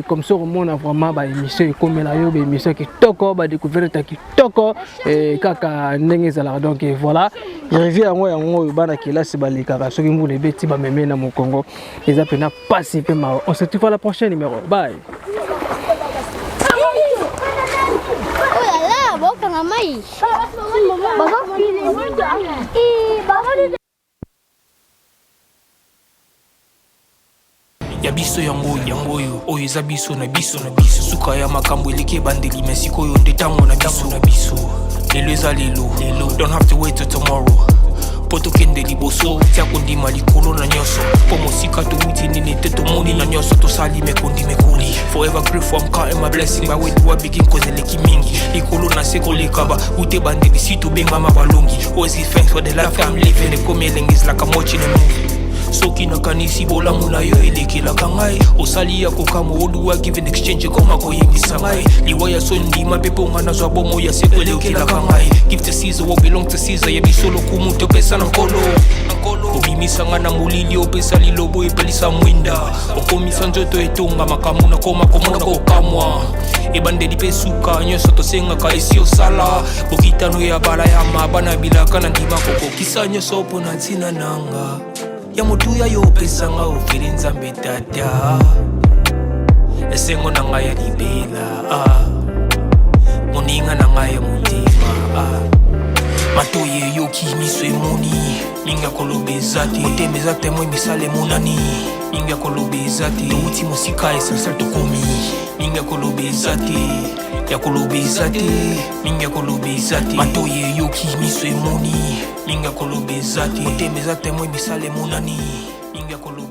Comme ça, on a vraiment émission comme la émission qui toko, découvrir qui toko et kaka nengezala. Donc voilà, il revient à moi bana qui là c'est les kaka. Ceux qui m'ont les bêtis ba mémé dans mon Congo. Les appels n'a pas si peu mal. On se retrouve à la prochaine numéro. Bye. Baba, ya biso yangoyo oyo eza biso na biso suka ya makambo eleki ebandeli me sikoyo nde ntango na biso lelo eza lelo don't have to wait till tomorrow po tokende liboso tia kondima likolo na nyonso po mosika touti nini te tomoni na nyonso tosali mekoli forever grateful I'm counting my blessing ba wedu begin cause eleki mingi likolo na se koleka ba ute bandeli si tobengama balongi always give thanks for the life I'm living the coming is like I'm watching a movie soki nakanisi bolamu na yo elekelaka ngai osali ya kokamo oluwa give in exchange koma koyebisa ngai liwa ya so ndima mpe mpo nga nazwa bomo ya seko elekelaka ngai give to Caesar what belong to Caesar yebiso lokumu topesa na nkolo obimisa nga na molili opesa lilobo epelisa mwinda okomisa nzoto etonga makamu na koma komona kokamwa ebandeli mpe suka nyonso tosengaka esi osala bokitano ya bala ya mabana bilaka na ndima kokokisa nyonso mpo na ntina nanga ya motuya yo opesanga ofeli nzambe tata esengo na ngai ya libela moninga na ngai ya motima matoye eyoki miso emoni mingi akoloba eza te motema eza temo emisala emonani mingi akoloba eza te touti mosika esansal tokomi mingi akoloba eza te yakoloba eza te mingi akoloba eza te matoye eyoki miso emoni mingi akoloba eza te motema eza temo emisala emonani mingi akoloba